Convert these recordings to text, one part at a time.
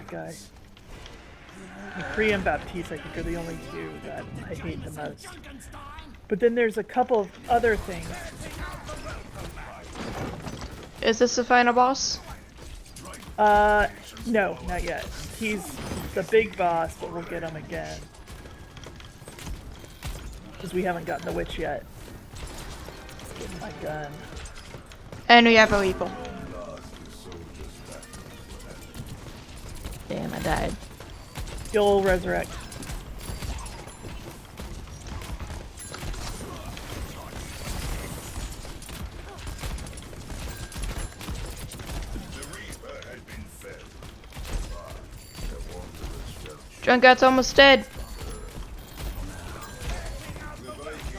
that guy. McCree and Baptiste, I think, are the only two that I hate the most. But then there's a couple of other things. Is this the final boss? No, not yet. He's the big boss, but we'll get him again. Because we haven't gotten the witch yet. Let's get my gun. And we have a weapon. Damn, I died. You'll resurrect. Drunkard's almost dead.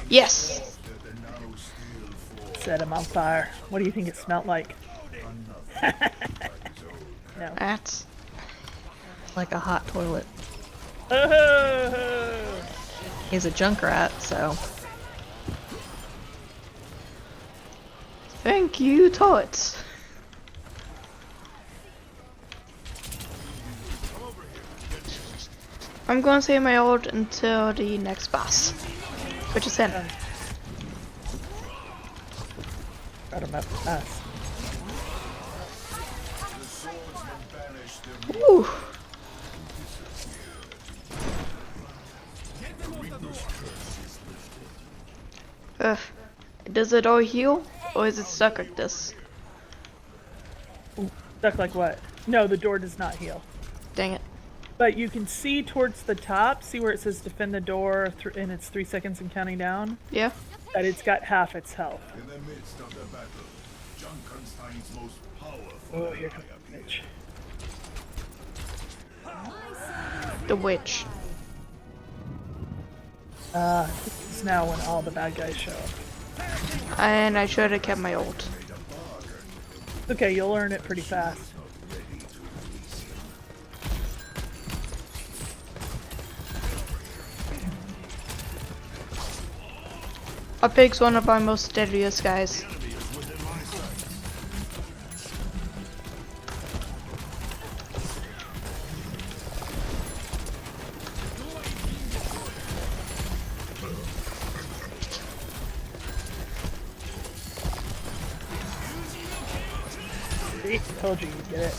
Yes. Set him on fire. What do you think it smelled like? No. That's Like a hot toilet. Oh! He's a junk rat, so. thank you, toilets. I'm going to save my ult until the next boss, which is him. Got him up fast. Ooh. Does it all heal, or is it stuck like this? Stuck like what? No, the door does not heal. Dang it. But you can see towards the top, see where it says defend the door, and it's 3 seconds and counting down? Yeah. That it's got half its health. In the midst of the battle, Junkenstein's most powerful. Oh, here comes the witch. The witch. This is now when all the bad guys show up. And I should have kept my ult. Okay, you'll learn it pretty fast. A pig's one of our most deadliest guys. See? Told you you'd get it.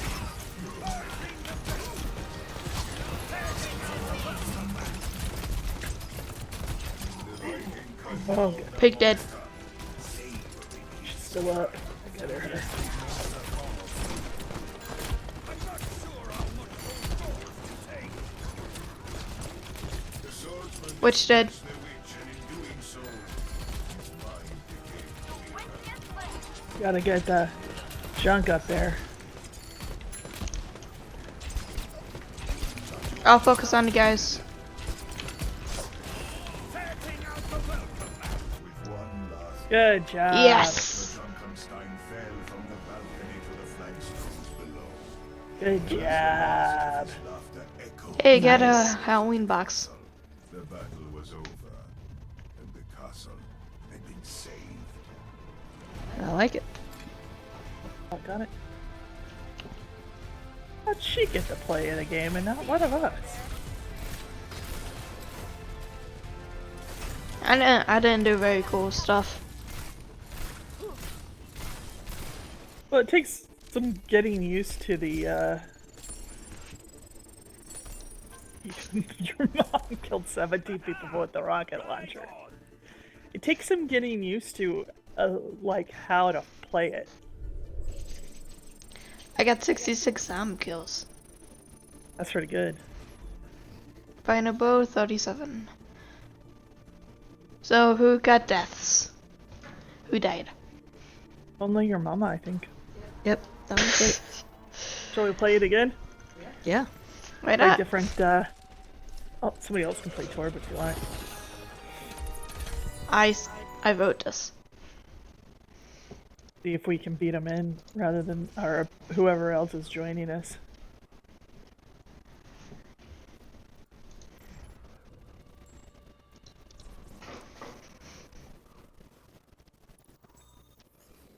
Oh, good. Pig dead. She's still up. I got her. Witch dead. Gotta get the junk up there. I'll focus on the guys. Good job. Yes. Junkenstein fell from the balcony to the flagstones below. Good job. Laughter echoed. Hey, get a Nice. Halloween box. The battle was over, and the castle had been saved. I like it. Oh, got it. How'd she get to play in a game and not one of us? I didn't do very cool stuff. Well, it takes some getting used to the, Your mom killed 17 people with the rocket launcher. It takes some getting used to, like, how to play it. I got 66 zombie kills. That's pretty good. Final bow 37. So who got deaths? Who died? Only your mama, I think. Yep, that was it. Shall we play it again? Yeah. Why Try not? different, Oh, somebody else can play Torb if you want. I vote this. See if we can beat them in rather than, or whoever else is joining us.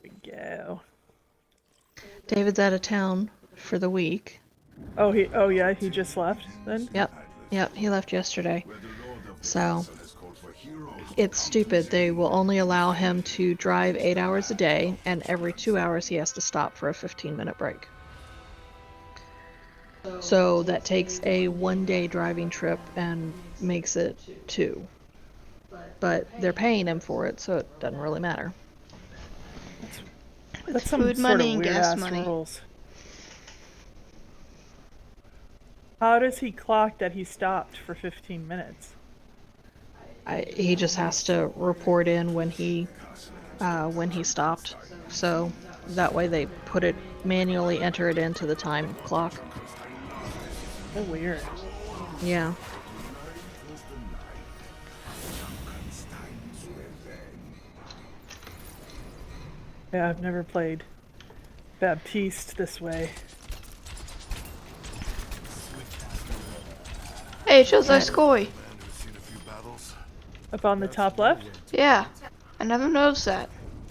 Here we go. David's out of town for the week. Oh yeah, he just left then? Yep. Yep, he left yesterday. So, it's stupid. They will only allow him to drive 8 hours a day, and every 2 hours he has to stop for a 15-minute break. So that takes a 1-day driving trip and makes it 2. But they're paying him for it, so it doesn't really matter. That's some food sort money of and weird gas ass money. rules. How does he clock that he stopped for 15 minutes? He just has to report in when he stopped. So that way they put it manually enter it into the time clock. So weird. Yeah. Yeah, I've never played Baptiste this way. Hey, it shows I score. Up on the top left? Yeah, I never noticed that.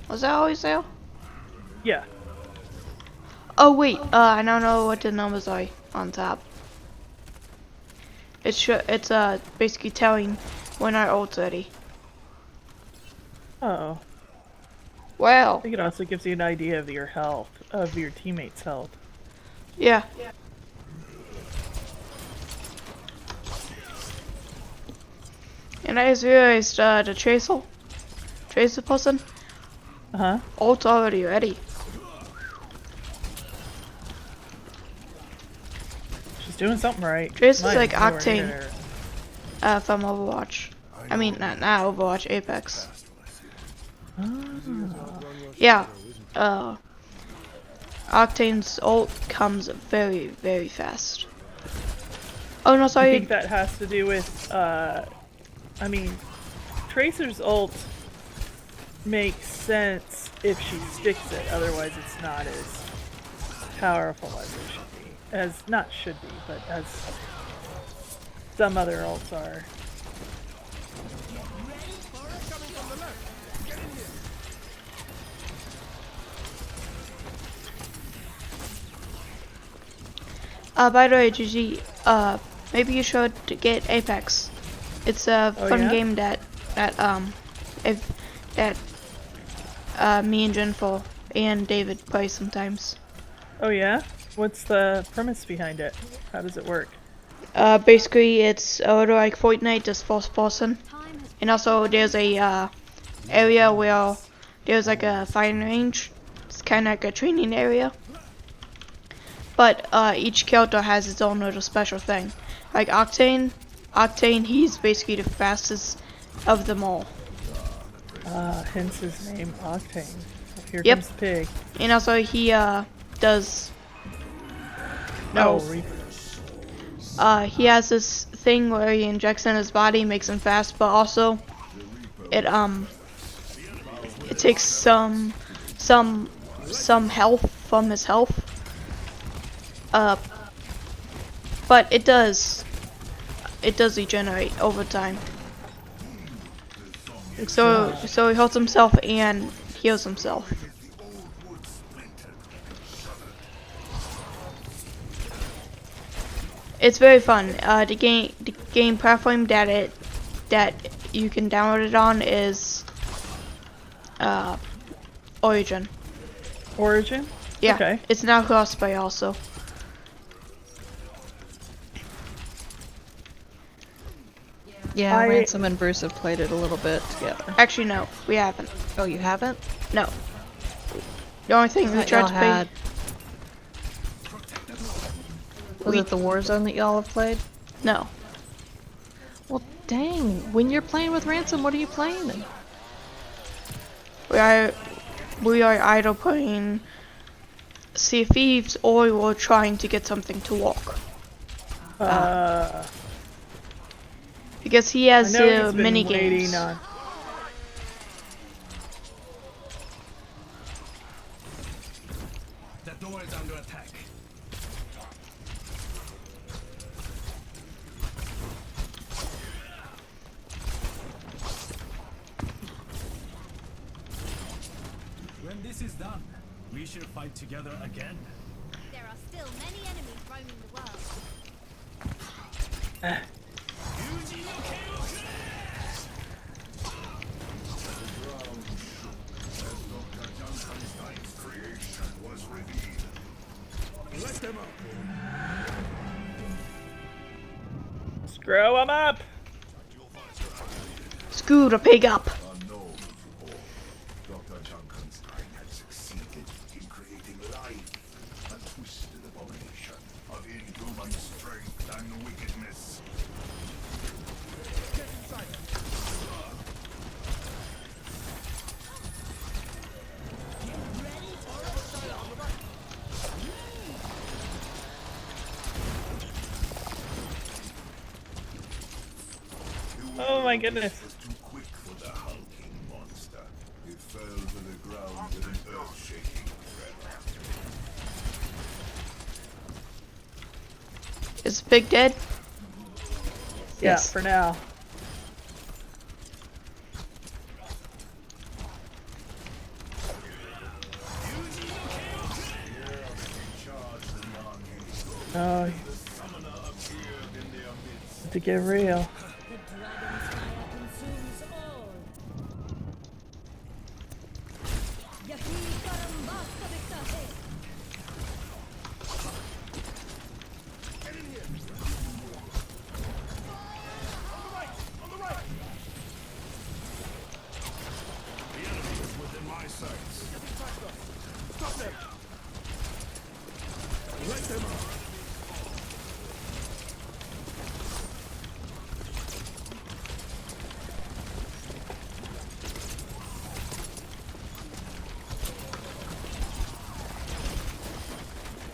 Was that always there? Yeah. Oh wait, I don't know what the numbers are on top. It's basically telling when our ult's ready. Oh. I Wow. think it also gives you an idea of your health, of your teammates' health. Yeah. And I just realized the tracer person, Uh-huh. ult's already ready. She's doing something right. Tracer's Mine's like nowhere Octane. near. From Overwatch. I mean, not Overwatch, Apex. Yeah, Octane's ult comes very, very fast. Oh no, I sorry. think that has to do with, I mean, Tracer's ult makes sense if she sticks it, otherwise it's not as powerful as it should be. Not should be, but as some other ults are. By the way, GG, maybe you should get Apex. It's a fun yeah? game that me and Jennifer and David play sometimes. Oh yeah? What's the premise behind it? How does it work? Basically it's a little like Fortnite, just first person. And also there's a area where there's like a firing range. It's kind of like a training area. But each character has its own little special thing. Like Octane, he's basically the fastest of them all. Hence his name, Octane. Here Yep. comes the pig. And also he does. No, He has this thing where he injects in his body, makes him fast, but also it takes some health from his health. But it does regenerate over time. So he hurts himself and heals himself. It's very fun. The game platform that you can download it on is Origin. Origin? Yeah, Okay. it's now crossplay also. Yeah, Ransom and Bruce have played it a little bit together. Actually, no, we haven't. Oh, you haven't? No. The only thing we Thought tried y'all to play. had. Was it the Warzone that y'all have played? No. Well, dang. When you're playing with Ransom, what are you playing then? We are either playing Sea of Thieves or we're trying to get something to walk. Because he has I know he's been mini waiting games. on. The door is under attack. When this is done, we shall fight together again. There are still many enemies roaming the world. Screw him up! Screw the pig up. Unknown to all, Dr. Junkenstein had succeeded in creating life, a twisted abomination of inhuman strength and wickedness. Oh my goodness. Was too quick for the hulking monster. It fell to the ground with an earth-shaking threat. Is the pig dead? Yeah, Yes. for now. Oh, to get real.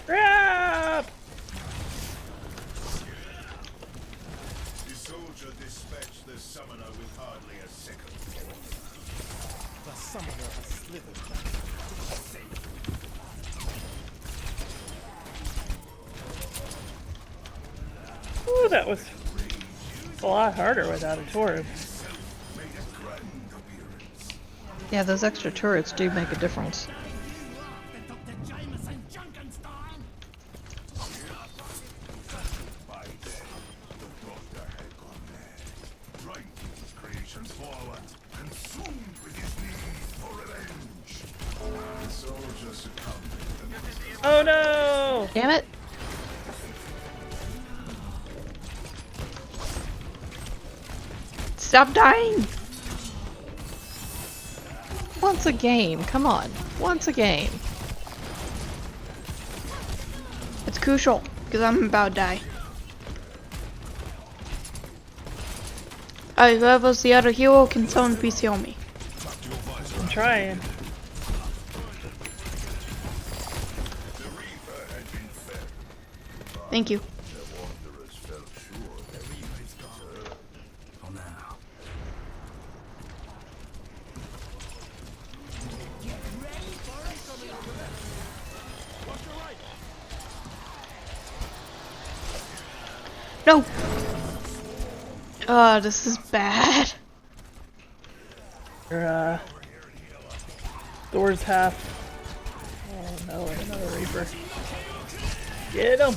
Crap! The soldier dispatched the summoner with hardly a second thought. The summoner has slithered back. Ooh, that was a lot harder without a torb. Made a grand appearance. Yeah, those extra turrets do make a difference. By then, the doctor had gone mad, dragging his creations forward, consumed with his need for revenge. The soldier succumbed and was Oh no! Damn it! Stop dying! Once a game, come on. Once a game. It's crucial, because I'm about to die. Alright, whoever's the other hero can someone please heal me. I'm trying. Thank you. the wanderers felt sure that he was gone. For now. No! Oh, this is bad. Your, Thor's half. Oh no, another Reaper. Get him!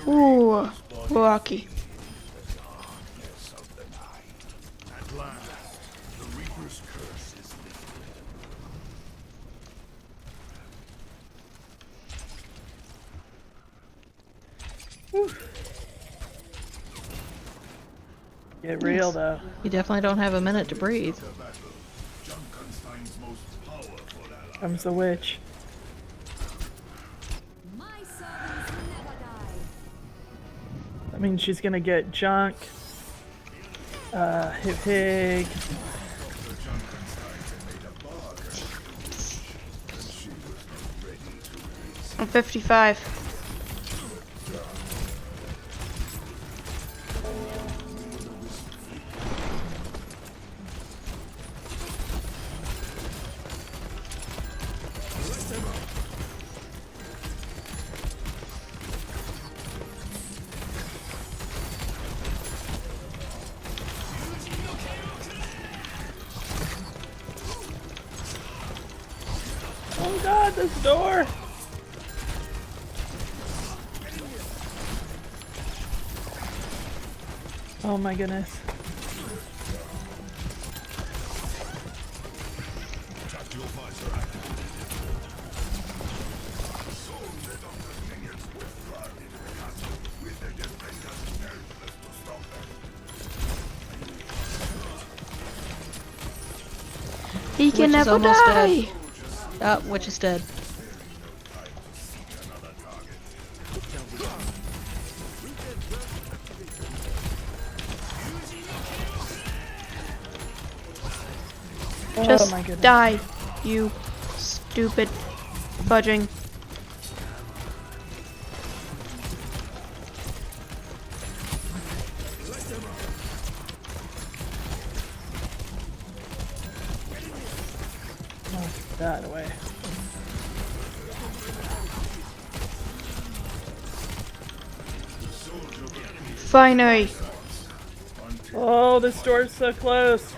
Ooh, lucky. Of the night. At last, the Reaper's curse is lifted. Get real though. You definitely don't have a minute to breathe. The battle, Junkenstein's most powerful ally. Comes the witch. My servants never die. I mean, she's gonna get junk. Hit pig. I'm 55. God, this door! Oh my goodness. He can Witch is never almost die. dead. Witch is dead. Just my goodness. die, you stupid fudging. Oh, get that away. Finally. Oh, this door's so close.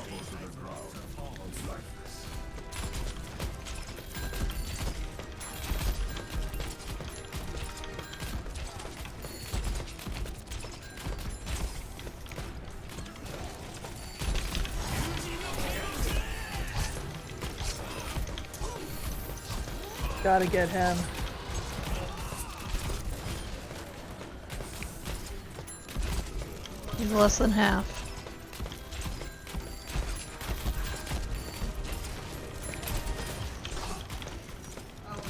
Gotta get him. He's less than half.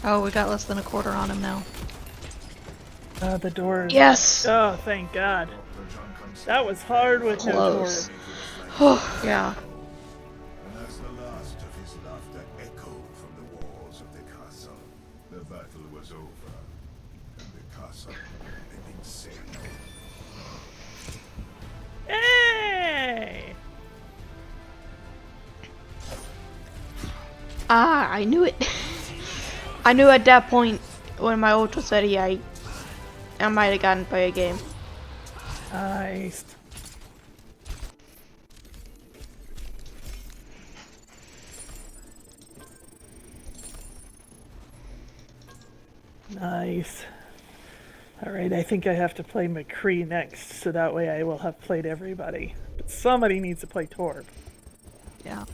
Oh, we got less than a quarter on him now. The door is... Yes. Oh, thank God. That was hard with Close. no door. Yeah. And as the last of his laughter echoed from the walls of the castle, the battle was over, and the castle had been saved. Hey! Ah, I knew it. I knew at that point when my ult was ready, I might have gotten by a game. Nice. Nice. Alright, I think I have to play McCree next, so that way I will have played everybody. But somebody needs to play Torb. Yeah.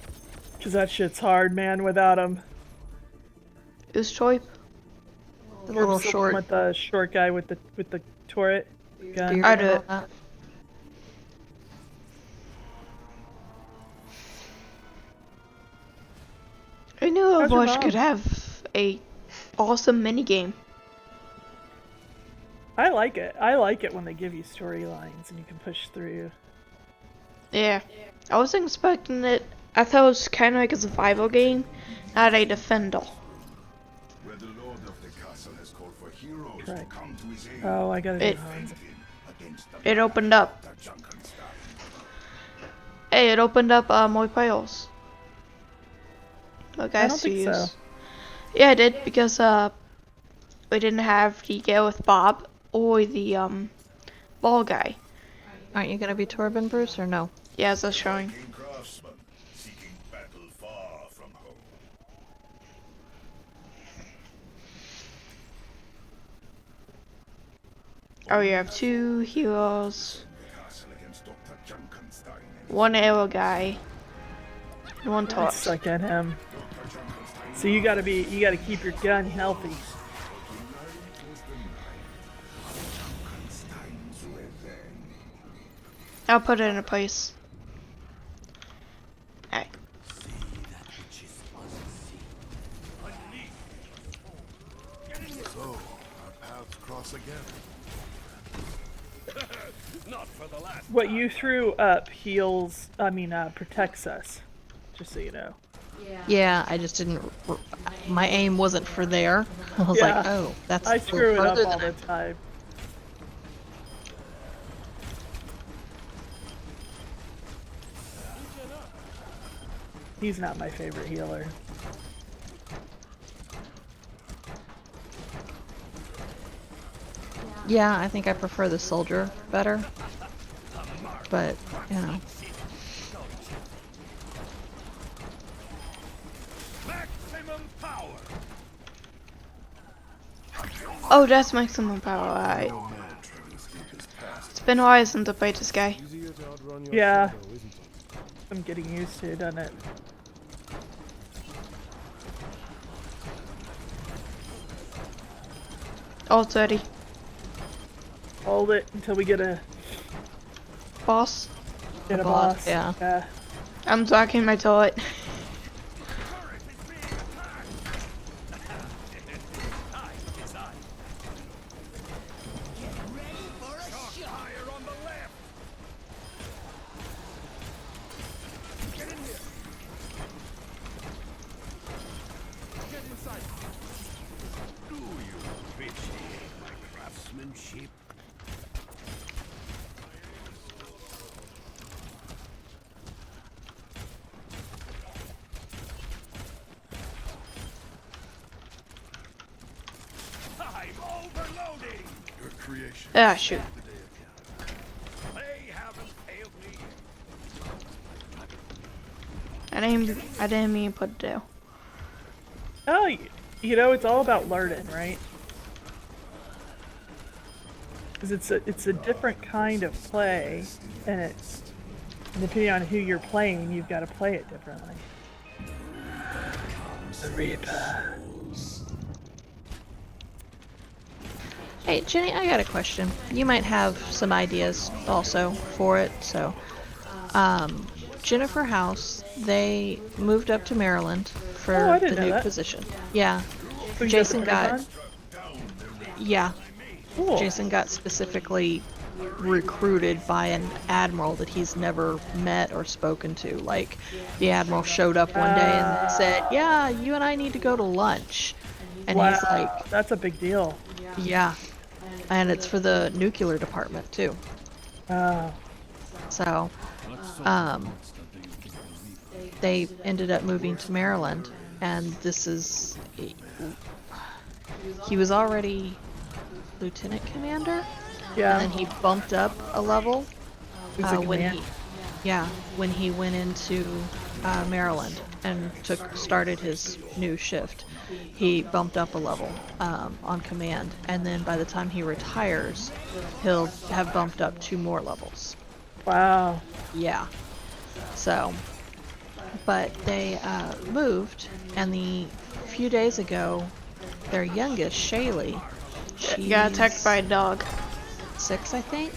Because that shit's hard, man, without him. Who's Troy? The little Torb's the one short with the short guy with the turret gun. beard I and do all it. that. I knew How's your Overwatch mom? could have a awesome minigame. I like it. I like it when they give you storylines and you can push through. Yeah. I wasn't expecting it. I thought it was kind of like a survival game, not a defender. Where the lord of the castle has called for heroes Right. to come to his aid. Oh, I gotta do It- Hans. Defend him against the It opened up. Dr. Junkenstein. Hey, it opened up more players. More I guys don't to think use. so. Yeah, I did because we didn't have the girl with Bob or the ball guy. Aren't you gonna be Torben, Bruce, or no? Yeah, as I was showing. Viking craftsman seeking battle far from home. Oh, you have two heroes, The castle against Dr. Junkenstein and one arrow guy, and one I torch. suck at him. So you gotta keep your gun healthy. Junkenstein's revenge. I'll put it in a place. Alright. So, our paths cross again. What you threw up protects us. Just so you know. Yeah, I just didn't. My aim wasn't for there. I was like, Yeah. oh, that's I a little screw it up further all than the time. He's not my favorite healer. Yeah, I think I prefer the soldier better. But, you know. Maximum power. Oh, that's maximum power, alright. It's been a while since I played this guy. Yeah. I'm getting used to it, doesn't it? All 30. Hold it until we get a Boss. boss. yeah. I'm talking my turret. Do you appreciate my craftsmanship? I'm overloading! Your creation. Ah, shoot. They haven't failed me. I didn't mean to put it down. Oh, you know, it's all about learning, right? Because it's a different kind of play, and it's depending on who you're playing, you've got to play it differently. The Reaper. Hey, Jenny, I got a question. You might have some ideas also for it. So, Jennifer House, they moved up to Maryland for Oh, I the didn't know new that. position. Yeah, So you Jason the got, Pentagon? yeah, Cool. Jason got specifically recruited by an admiral that he's never met or spoken to. Like, the admiral showed up one day and said, "Yeah, you and I need to go to lunch," and Wow, he's like, that's a big deal. "Yeah," and it's for the nuclear department too. Oh, So, they ended up moving to Maryland, and this is, he was already lieutenant commander, yeah. and then he bumped up a level Who's the when command? when he went into Maryland and started his new shift. He bumped up a level on command, and then by the time he retires, he'll have bumped up 2 more levels. Wow. Yeah. So, but they moved, and the few days ago, their youngest, Shaylee, she Got attacked by a dog. 6, I think,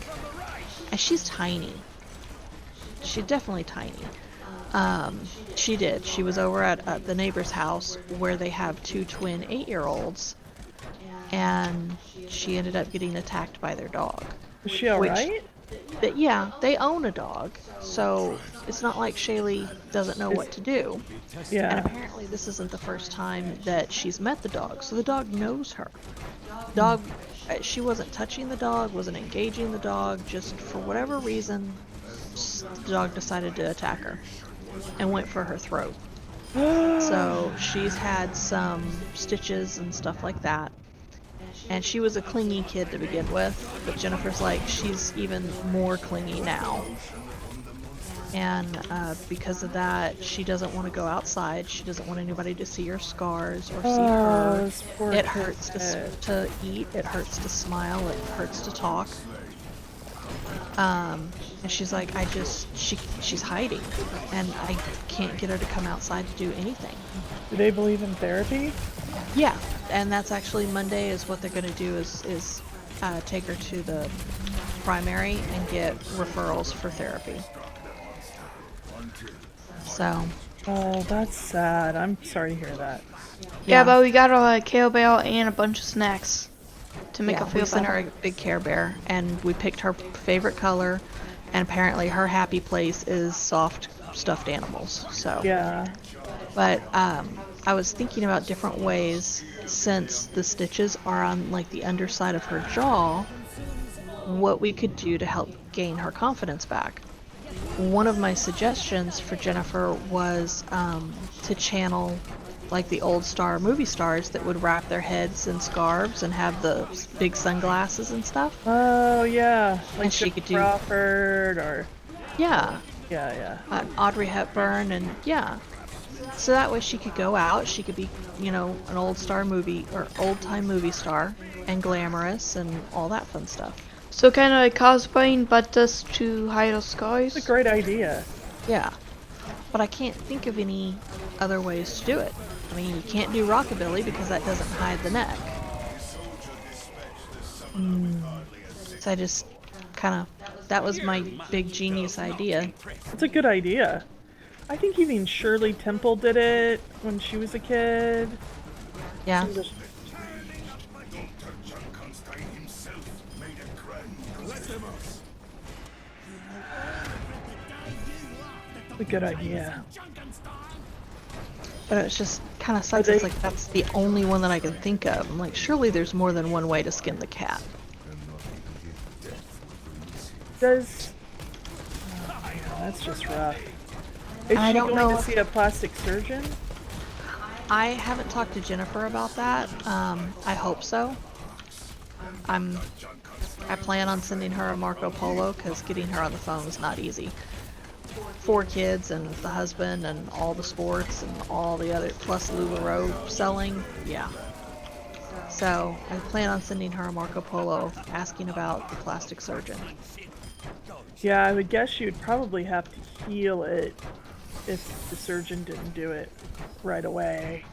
and she's tiny. She's definitely tiny. She did. She was over at the neighbor's house where they have 2 twin 8-year-olds, and she ended up getting attacked by their dog. Is she alright? Yeah, they own a dog, so it's not like Shaylee doesn't know what to do. And Yeah. apparently this isn't the first time that she's met the dog, so the dog knows her. Dog, she wasn't touching the dog, wasn't engaging the dog, just for whatever reason, the dog decided to attack her and went for her throat. So she's had some stitches and stuff like that. And she was a clingy kid to begin with, but Jennifer's like, she's even more clingy now. And because of that, she doesn't want to go outside. She doesn't want anybody to see her scars or see her. this poor It kid's hurts head. to eat. It hurts to smile. It hurts to talk. And she's like, she's hiding, and I can't get her to come outside to do anything. Do they believe in therapy? Yeah, and that's actually Monday is what they're going to do is take her to the primary and get referrals for therapy. So, Oh, that's sad. I'm sorry to hear that. Yeah, but we got a Care Bear and a bunch of snacks to make her we feel sent her better. a big Care Bear, and we picked her favorite color, and apparently her happy place is soft stuffed animals. So, Yeah. but I was thinking about different ways, since the stitches are on like the underside of her jaw, what we could do to help gain her confidence back. One of my suggestions for Jennifer was to channel like the old movie stars that would wrap their heads in scarves and have the big sunglasses and stuff. Oh, yeah. Like And she Joan could do- Crawford or Yeah, yeah. Audrey Hepburn, and yeah. So that way she could go out, she could be, you know, an old time movie star, and glamorous and all that fun stuff. So kind of like cosplaying, but just to hide the It's a scars. great idea. Yeah. But I can't think of any other ways to do it. I mean, you can't do rockabilly because that doesn't hide the neck. So I just kind of, that was my big genius idea. It's a good idea. I think even Shirley Temple did it when she was a kid. Yeah. Dr. Junkenstein himself made a grand Christmas. It's a good idea. But it's just kind of sucks. they- It's like that's the only one that I can think of. I'm like, surely there's more than one way to skin the cat. Does... Oh, man, that's just rough. Is I she don't going know to if- see a plastic surgeon? I haven't talked to Jennifer about that. I hope so. I plan on sending her a Marco Polo because getting her on the phone is not easy. 4 kids and the husband and all the sports and all the other plus LuLaRoe selling. Yeah. So I plan on sending her a Marco Polo asking about the plastic surgeon. Yeah, I would guess you'd probably have to heal it if the surgeon didn't do it right away.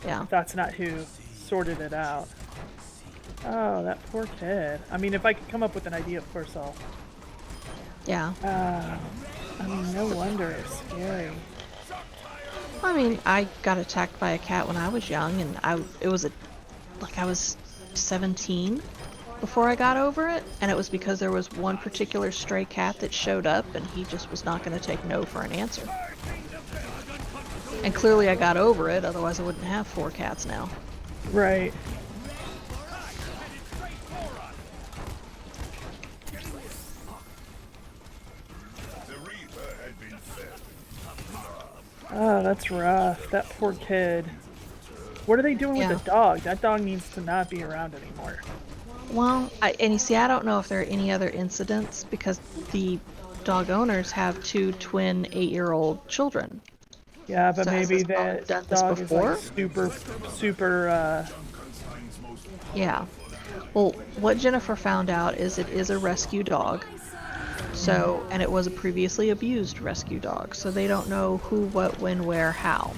Yeah. That's not who sorted it out. Oh, that poor kid. I mean, if I could come up with an idea, of course I'll... Yeah. I mean, no wonder it's scary. I mean, I got attacked by a cat when I was young, and I was 17 before I got over it, and it was because there was one particular stray cat that showed up, and he just was not going to take no for an answer. And clearly I got over it, otherwise I wouldn't have 4 cats now. Right. The Reaper had been fed. Oh, that's rough. That poor kid. What are they doing Yeah. with the dog? That dog needs to not be around anymore. Well, and you see, I don't know if there are any other incidents because the dog owners have 2 twin 8-year-old children. Yeah, but So has maybe this dog that done this dog is before? like super, Yeah. Well, what Jennifer found out is it is a rescue dog. So, and it was a previously abused rescue dog. So they don't know who, what, when, where, how.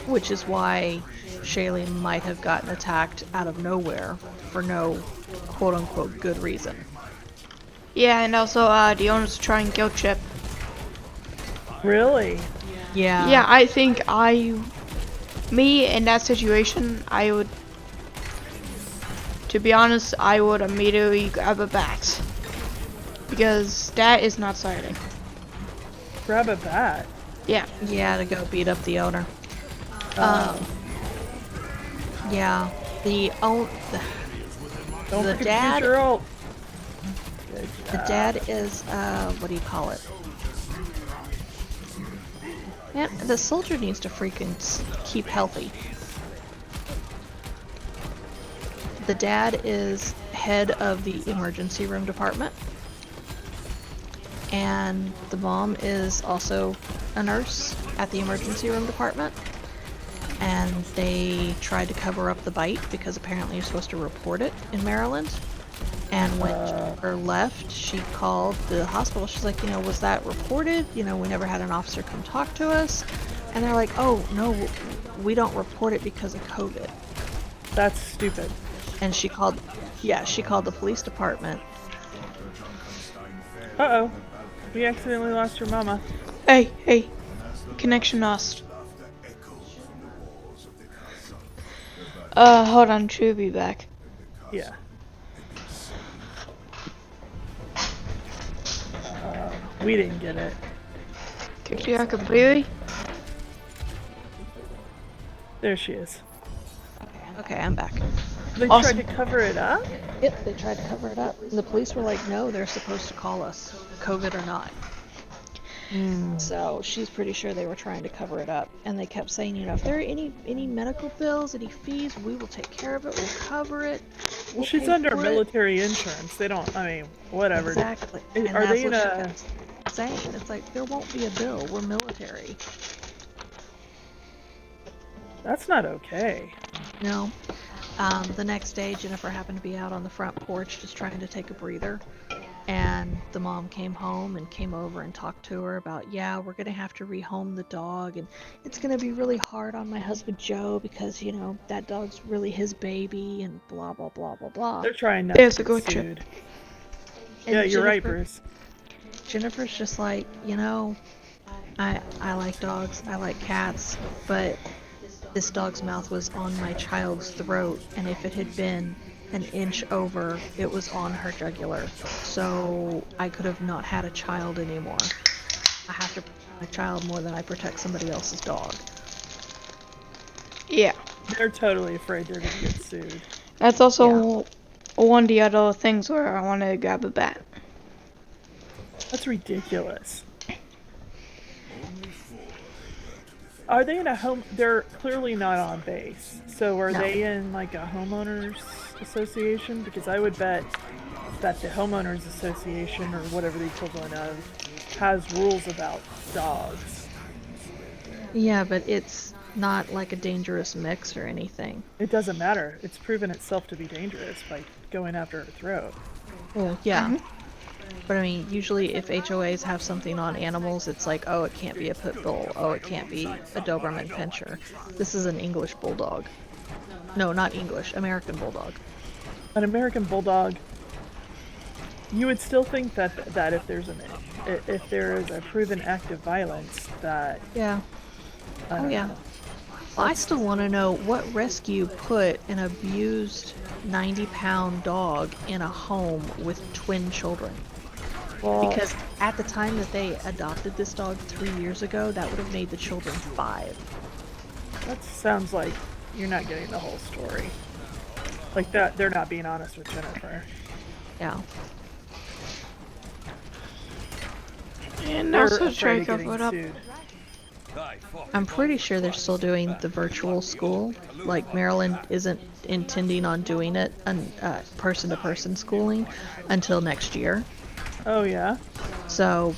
Which is why Shaylee might have gotten attacked out of nowhere for no quote-unquote good reason. Yeah, and also the owners try and kill Chip. really? Yeah. Yeah, I think me in that situation, I would, to be honest, I would immediately grab a bat. Because that is not exciting. Grab a bat. Yeah. Yeah, to go beat up the owner. Yeah. Don't The forget to dad- use your ult. The dad is, what do you call it? Man, the soldier needs to freaking keep healthy. The dad is head of the emergency room department. And the mom is also a nurse at the emergency room department. And they tried to cover up the bite because apparently you're supposed to report it in Maryland. And when Jennifer left, she called the hospital. She's like, was that reported? We never had an officer come talk to us. And they're like, oh, no, we don't report it because of COVID. That's stupid. And she called the police department. Uh-oh. We accidentally lost your mama. Hey. Connection lost. Hold on, she'll be back. Yeah. We didn't get it. Quickly, I completely. There she is. Okay, I'm back. They Awesome. tried to cover it up? Yep, they tried to cover it up. And the police were like, no, they're supposed to call us, COVID or not. So she's pretty sure they were trying to cover it up. And they kept saying, if there are any medical bills, any fees, we will take care of it, we'll cover it. Well, she's under military insurance. They don't, whatever. Exactly. Are And they that's in what she a... kept- insane. It's like, there won't be a bill. We're military. That's not okay. No. The next day, Jennifer happened to be out on the front porch just trying to take a breather. And the mom came home and came over and talked to her about, yeah, we're going to have to rehome the dog. And it's going to be really hard on my husband, Joe, because, you know, that dog's really his baby and blah, blah, blah, blah, blah. They're trying not There's to a get gotcha. sued. And Yeah, you're right, Jennifer- Bruce. Jennifer's just like, you know, I like dogs, I like cats, but this dog's mouth was on my child's throat, and if it had been an inch over, it was on her jugular. So I could have not had a child anymore. I have to protect my child more than I protect somebody else's dog. Yeah. They're totally afraid they're gonna get sued. That's also one of the other things where I want to grab a bat. That's ridiculous. Are they in a home? They're clearly not on base. So are No. they in like a homeowners association? Because I would bet that the homeowners association, or whatever the equivalent of, has rules about dogs. Yeah, but it's not like a dangerous mix or anything. It doesn't matter. It's proven itself to be dangerous by going after her throat. Well, yeah. But I mean, usually if HOAs have something on animals, it's like, oh, it can't be a pit bull. Oh, it can't be a Doberman Pinscher. This is an English bulldog. No, not English. American bulldog. An American bulldog. You would still think that if there is a proven act of violence, that Yeah. I don't yeah. know. Well, I still want to know what rescue put an abused 90-pound dog in a home with twin children. Well, Because at the time that they adopted this dog 3 years ago, that would have made the children 5. that sounds like you're not getting the whole story. Like that, they're not being honest with Jennifer. Yeah. And They're also afraid try of to getting cover it up. sued. I'm pretty sure they're still doing the virtual school. Like, Maryland isn't intending on doing it, person-to-person schooling, until next year. Oh yeah. So,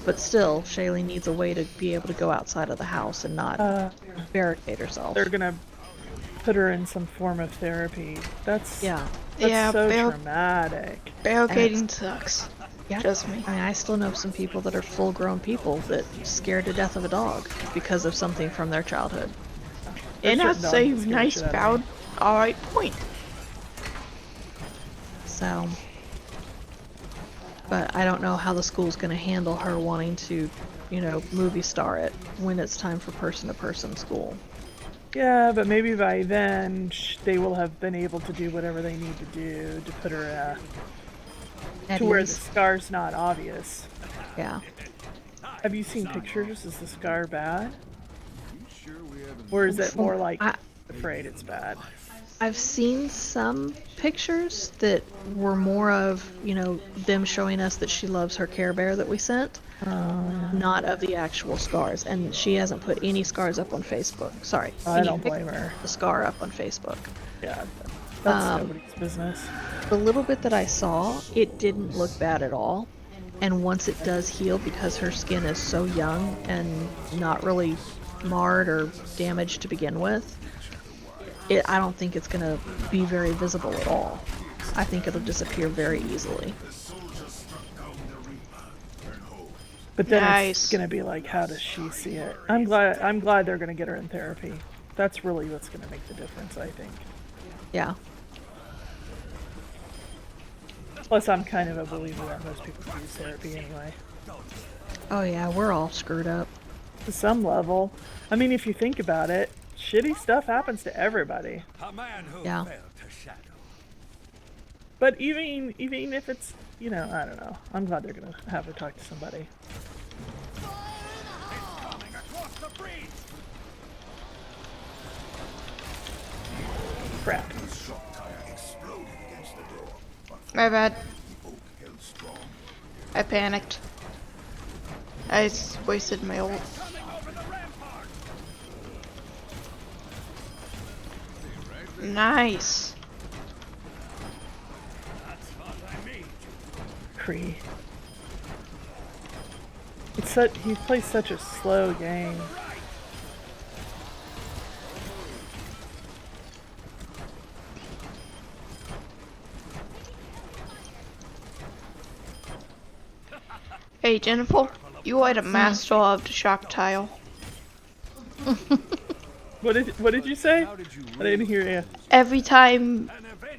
but still, Shaylee needs a way to be able to go outside of the house and not barricade herself. They're gonna put her in some form of therapy. That's Yeah. That's so traumatic. Barricading sucks. Yeah. Trust me. I mean, I still know some people that are full-grown people that scared to death of a dog because of something from their childhood. And There's that's certain a dogs that scare the nice, shit out of me. valid, alright point. So, but I don't know how the school's going to handle her wanting to, you know, movie star it when it's time for person-to-person school. Yeah, but maybe by then they will have been able to do whatever they need to do to put her At to where the least- scar's not obvious. Yeah. Have you seen pictures? Is the scar bad? Or is it more like afraid it's bad? I've seen some pictures that were more of, you know, them showing us that she loves her Care Bear that we sent, not of the actual scars. And she hasn't put any scars up on Facebook. Sorry. I any don't blame pictures her. of the scar up on Facebook. Yeah, that's nobody's business. The little bit that I saw, it didn't look bad at all. And once it does heal, because her skin is so young and not really marred or damaged to begin with, I don't think it's going to be very visible at all. I think it'll disappear very easily. But then Nice. it's gonna be like, how does she see it? I'm glad they're gonna get her in therapy. That's really what's gonna make the difference, I think. Yeah. Plus, I'm kind of a believer that most people use therapy anyway. Oh yeah, we're all screwed up. To some level. I mean, if you think about it, shitty stuff happens to everybody. A man who Yeah. fell to shadow. But even if it's, you know, I don't know. I'm glad they're gonna have her talk to somebody. Coming across the breach. Crap. The shock tire exploded against the door, but My bad. the oak held strong. I panicked. I wasted my ult. Coming over the rampart. Nice. That's what I mean. Cree. he plays such a slow game. Hey Jennifer, you are the master of the shock tile. What did you say? I didn't hear you. Every time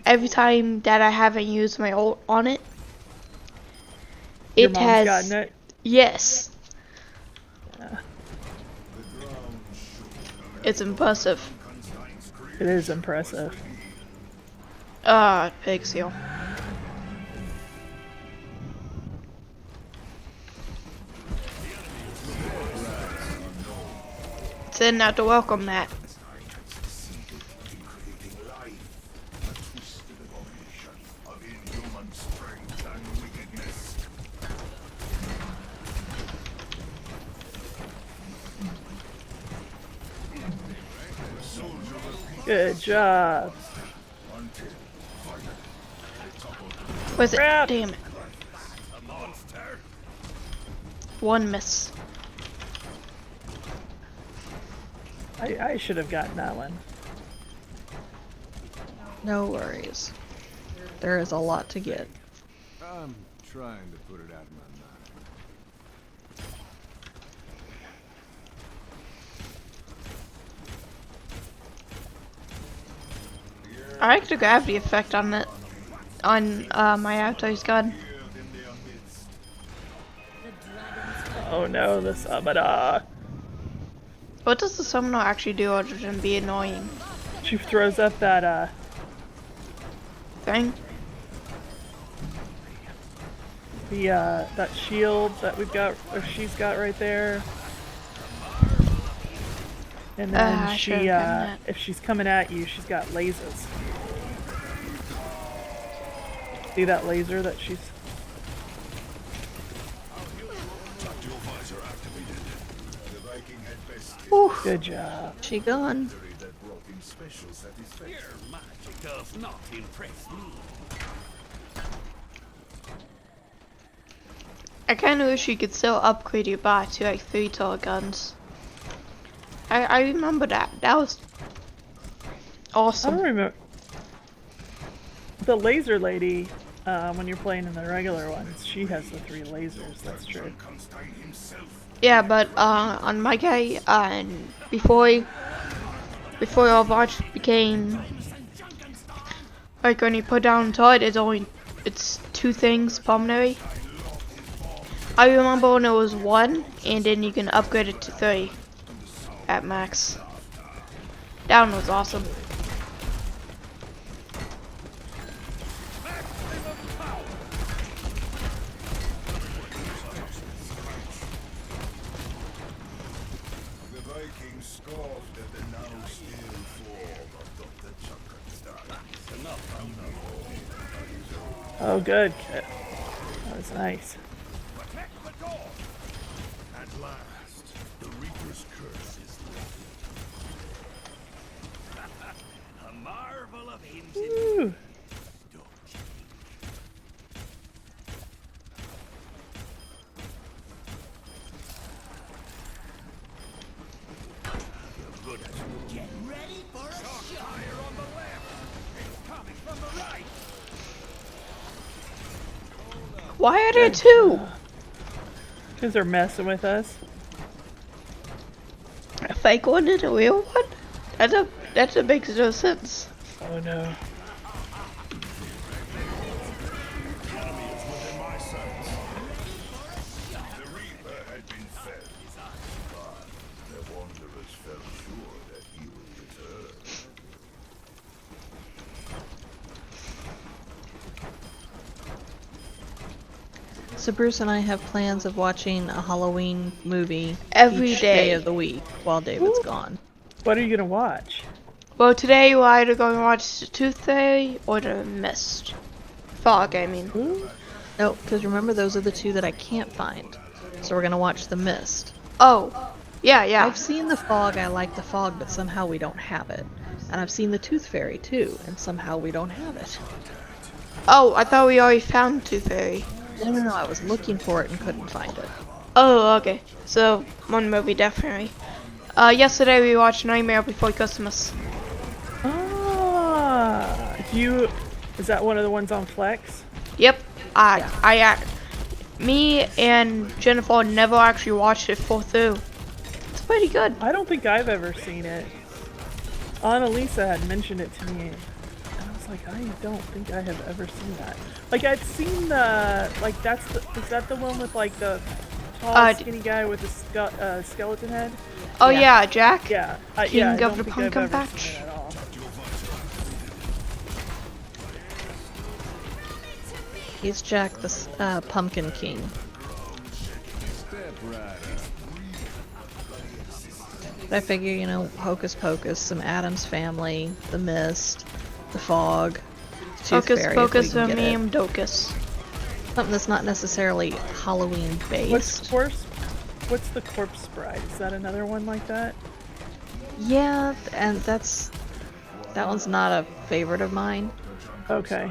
that I haven't used my ult on it, Your it mom's has gotten it. yes. It's impressive. It is impressive. Pig seal. Send out to welcome that. Good job. Was it? Crap. Damn it. One miss. I should have gotten that one. No worries. There is a lot to get. I'm trying to put it out of my mind. I like the gravity effect on it. On my Apto's gun. Oh no, the Sabada. What does the summoner actually do other than be annoying? She throws up that Thing? that shield that we've got, or she's got right there. And then I she, should've done that. if she's coming at you, she's got lasers. See that laser that she's... Ooh. Good job. She gone. Your magic does not impress me. I kinda wish you could still upgrade your bot to like 3-star guns. I remember that. That was I awesome. don't remember. The laser lady, when you're playing in the regular ones, she has the 3 lasers, that's true. Yeah, but on my guy, before Overwatch became like when you put down Todd, it's 2 things pulmonary. I remember when it was 1, and then you can upgrade it to 3 at max. That one was awesome. The Vikings scoffed at the now still form of Dr. Chuckenstein. Oh, good, Kit. That was nice. Protect the door. At last, the Reaper's curse is lifted. A marvel of ingenuity. Woo. Good. Get ready for a shot. Fire on the left. It's coming from the right. Why are there 2? Because they're messing with us. A fake one and a real one? That makes no sense. Oh no. Within my sights. The Reaper had been fed, but the Wanderers felt sure that he would return. So Bruce and I have plans of watching a Halloween movie Every each day. of the week while David's gone. What are you gonna watch? Well, today we're either going to watch the Tooth Fairy or the Mist. Fog, I mean. Ooh. No, because remember those are the 2 that I can't find. So we're gonna watch The Mist. Oh, yeah. I've seen The Fog, I like The Fog, but somehow we don't have it. And I've seen The Tooth Fairy too, and somehow we don't have it. Oh, I thought we already found Tooth Fairy. No, I was looking for it and couldn't find it. Oh, okay. So one movie definitely. Yesterday we watched Nightmare Before Christmas. Ah, is that one of the ones on Flex? Yep. Me and Jennifer never actually watched it full through. It's pretty good. I don't think I've ever seen it. Annalisa had mentioned it to me, and I was like, I don't think I have ever seen that. Like, I'd seen is that the one with like the tall, skinny guy with the skeleton head? Oh yeah, Jack. Yeah, King I of don't the think I've Pumpkin ever Patch. seen it at all. He's Jack the Pumpkin King. But I figure, you know, Hocus Pocus, some Addams Family, The Mist, The Fog, Tooth Hocus Fairy, Pocus if we can and get it. Meme Docus. Something that's not necessarily Halloween based. What's the Corpse Bride? Is that another one like that? Yeah, and that one's not a favorite of mine. Okay.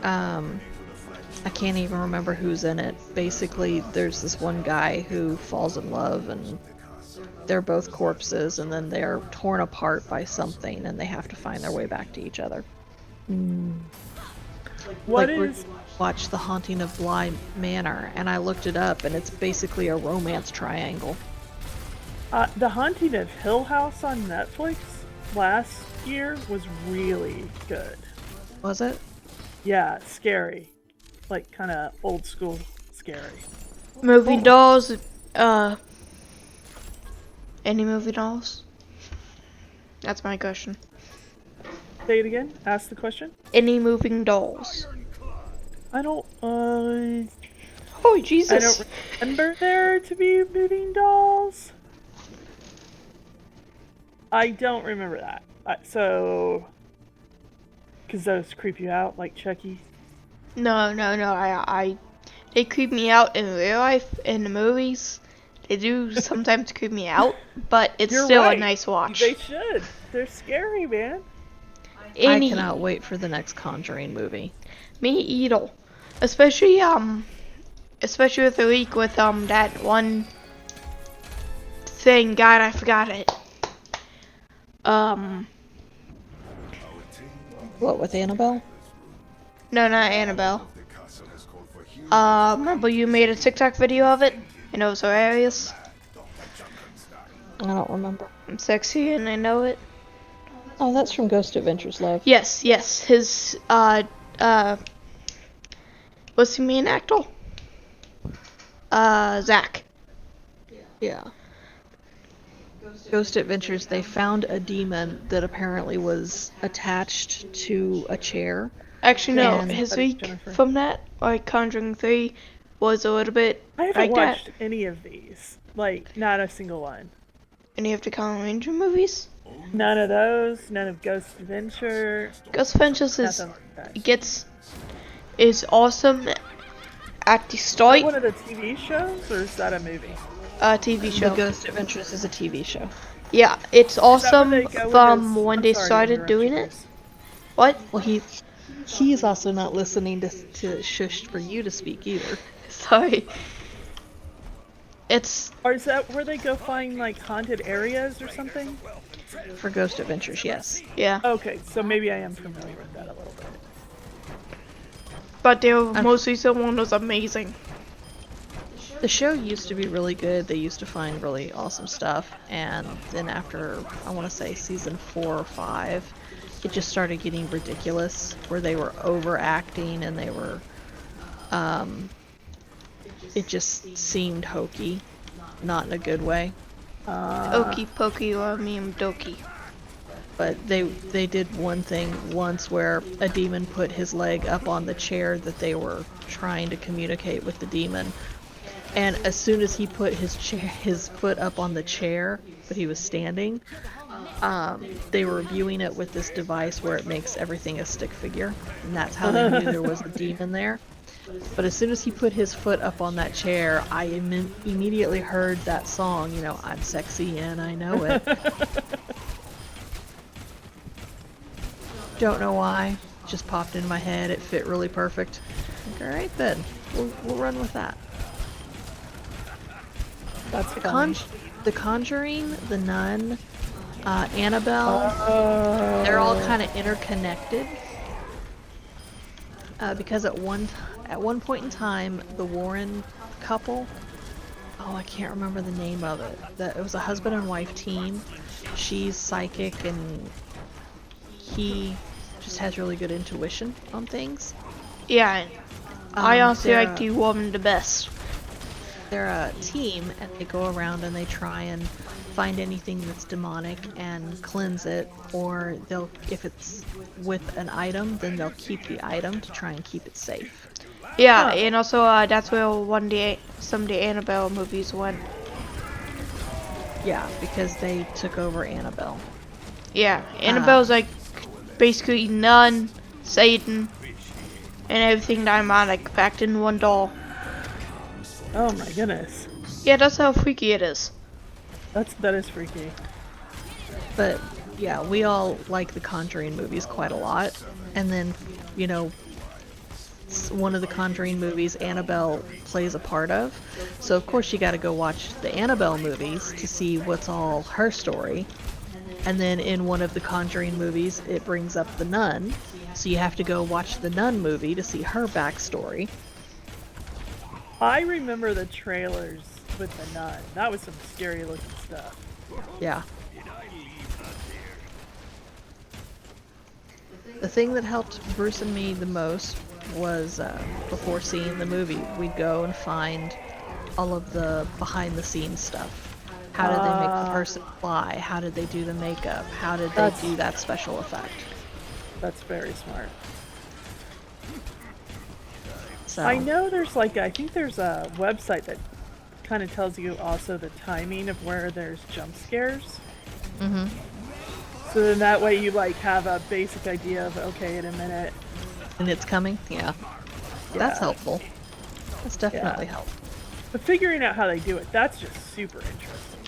I can't even remember who's in it. Basically, there's this one guy who falls in love, and they're both corpses, and then they're torn apart by something, and they have to find their way back to each other. What we is? watched The Haunting of Bly Manor, and I looked it up, and it's basically a romance triangle. The Haunting of Hill House on Netflix last year was really good. Was it? Yeah, scary. Like, kind of old school scary. Movie dolls. Any movie dolls? That's my question. Say it again. Ask the question. Any moving dolls? I don't, Oh Jesus! I don't remember there to be moving dolls. I don't remember that. Because those creep you out, like Chucky? No. They creep me out in real life. In the movies, they do sometimes creep me out, but it's You're still right. a nice watch. They should. They're scary, man. I cannot wait for the next Conjuring movie. Me either. Especially with the week with that one thing. God, I forgot it. What, with Annabelle? No, not Annabelle. Remember you made a TikTok video of it, and it was hilarious. I don't remember. I'm sexy and I know it. Oh, that's from Ghost Adventures, love. Yes. His what's the main actor? Zach. Yeah. Ghost Adventures, they found a demon that apparently was attached to a chair. Actually, no. And- His That's week Jennifer. from that, like Conjuring 3, was a little bit I haven't like watched that. any of these. Like, not a single one. Any of the Colin Ranger movies? None of those. None of Ghost Adventure. Ghost Adventures Nothing like that. is awesome at the Is that start. one of the TV shows, or is that a movie? TV The show. Ghost Adventures is a TV show. Yeah, it's Is that where awesome they go with from this- when I'm they sorry to started interrupt doing you, it. Chris. What? Well, he's also not listening to shush for you to speak either. Sorry. It's Or is that where they go find, like, haunted areas or something? For Ghost Adventures, yes. yeah, Okay, so maybe I am familiar with that a little bit. but their most recent one was amazing. The show used to be really good. They used to find really awesome stuff, and then after, I want to say season 4 or 5, it just started getting ridiculous, where they were overacting and they were, it just seemed hokey, not in a good way. Okie pokey or meme dokie. But they did one thing once where a demon put his leg up on the chair that they were trying to communicate with the demon. And as soon as he put his foot up on the chair, but he was standing, they were viewing it with this device where it makes everything a stick figure. And that's how they knew there was a demon there. But as soon as he put his foot up on that chair, I immediately heard that song, you know, I'm sexy and I know it. Don't know why. Just popped in my head. It fit really perfect. Like, all right then, we'll run with that. That's funny. The Conjuring, The Nun, Annabelle, Oh. they're all kind of interconnected. Because at one point in time, the Warren couple, oh, I can't remember the name of it. It was a husband and wife team. She's psychic and he just has really good intuition on things. Yeah, I honestly they're like the woman the best. They're a team and they go around and they try and find anything that's demonic and cleanse it, or if it's with an item, then they'll keep the item to try and keep it safe. Yeah, Huh. and also that's where some of the Annabelle movies went. Yeah, because they took over Annabelle. Yeah, Annabelle's like basically nun, Satan, and everything demonic packed in one doll. Oh my goodness. Yeah, that's how freaky it is. That is freaky. But yeah, we all like the Conjuring movies quite a lot. And then, you know, one of the Conjuring movies Annabelle plays a part of. So of course you got to go watch the Annabelle movies to see what's all her story. And then in one of the Conjuring movies it brings up the nun. So you have to go watch the Nun movie to see her backstory. I remember the trailers with the nun. That was some scary looking stuff. Yeah. The thing that helped Bruce and me the most was before seeing the movie, we'd go and find all of the behind the scenes stuff. How did they make the person fly? How did they do the makeup? How did they do that special effect? That's very smart. So I know there's I think there's a website that kind of tells you also the timing of where there's jump scares. Mhm. So then that way you have a basic idea of, okay, in a minute. And it's coming? Yeah. That's helpful. That's definitely helpful. But figuring out how they do it, that's just super interesting.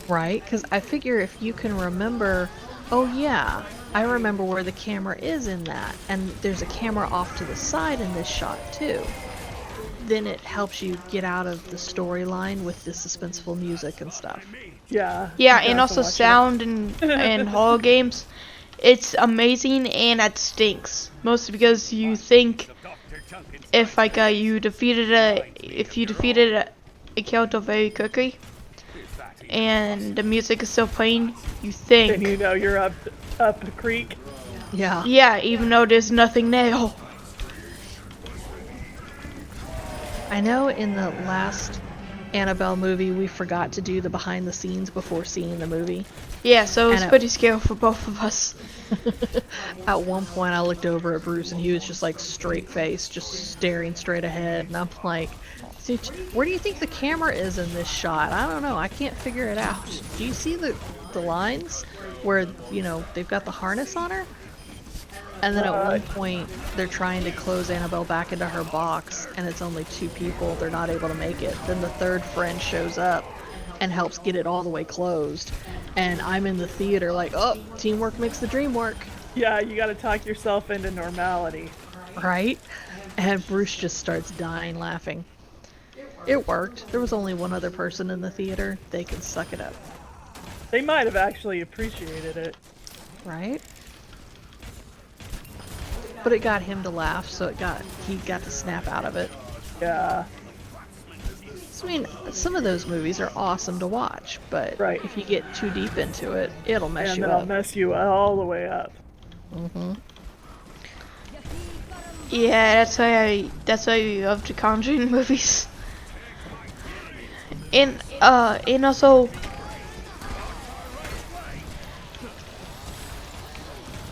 Right? Because I figure if you can remember, oh yeah, I remember where the camera is in that, and there's a camera off to the side in this shot too, then it helps you get out of the storyline with the suspenseful music and stuff. Yeah. Yeah, you and have to also watch it. sound and horror games. It's amazing and it stinks. Mostly because you think if you defeated a character very quickly and the music is still playing, you Then think you know you're up a creek. Yeah. yeah, even though there's nothing there. I know in the last Annabelle movie we forgot to do the behind the scenes before seeing the movie. Yeah, so it's And pretty scary for both of us. At one point I looked over at Bruce and he was just straight faced, just staring straight ahead, and I'm like, where do you think the camera is in this shot? I don't know, I can't figure it out. Do you see the lines where, they've got the harness on her? And then at one point they're trying to close Annabelle back into her box and it's only 2 people, they're not able to make it. Then the third friend shows up and helps get it all the way closed. And I'm in the theater oh, teamwork makes the dream work. Yeah, you gotta talk yourself into normality. Right? And Bruce just starts dying laughing. It worked. There was only one other person in the theater. They could suck it up. They might have actually appreciated it. Right? But it got him to laugh, so he got to snap out of it. Yeah. So, I mean, some of those movies are awesome to watch, but Right. if you get too deep into it, it'll mess And you that'll up. mess you all the way up. Yeah, that's why I love the Conjuring movies. And also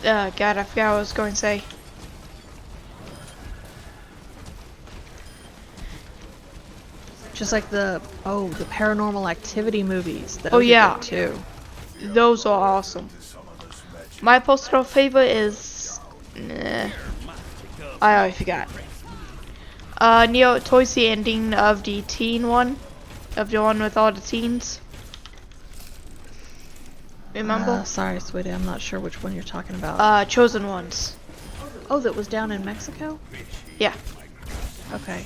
God, I forgot what I was going to say. Just like the Paranormal Activity movies. Those Oh, are yeah. good too. Those are awesome. My personal favorite is I already forgot. Towards the ending of the teen one, of the one with all the teens. Remember? Sorry, sweetie, I'm not sure which one you're talking about. Chosen Ones. Oh, that was down in Mexico? Yeah, Okay.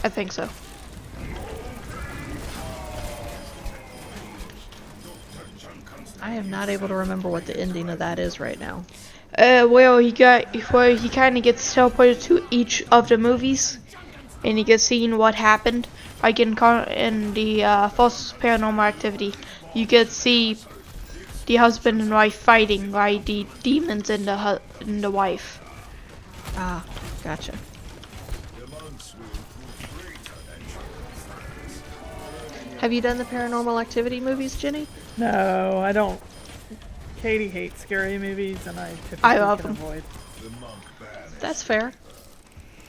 I think so. I am not able to remember what the ending of that is right now. Well, he kind of gets teleported to each of the movies, and he gets seen what happened. Like in the false paranormal activity, you get to see the husband and wife fighting, like the demons and the wife. Ah, gotcha. Have you done the Paranormal Activity movies, Jenny? No, I don't. Katie hates scary movies, and I typically I love can them. avoid. That's fair.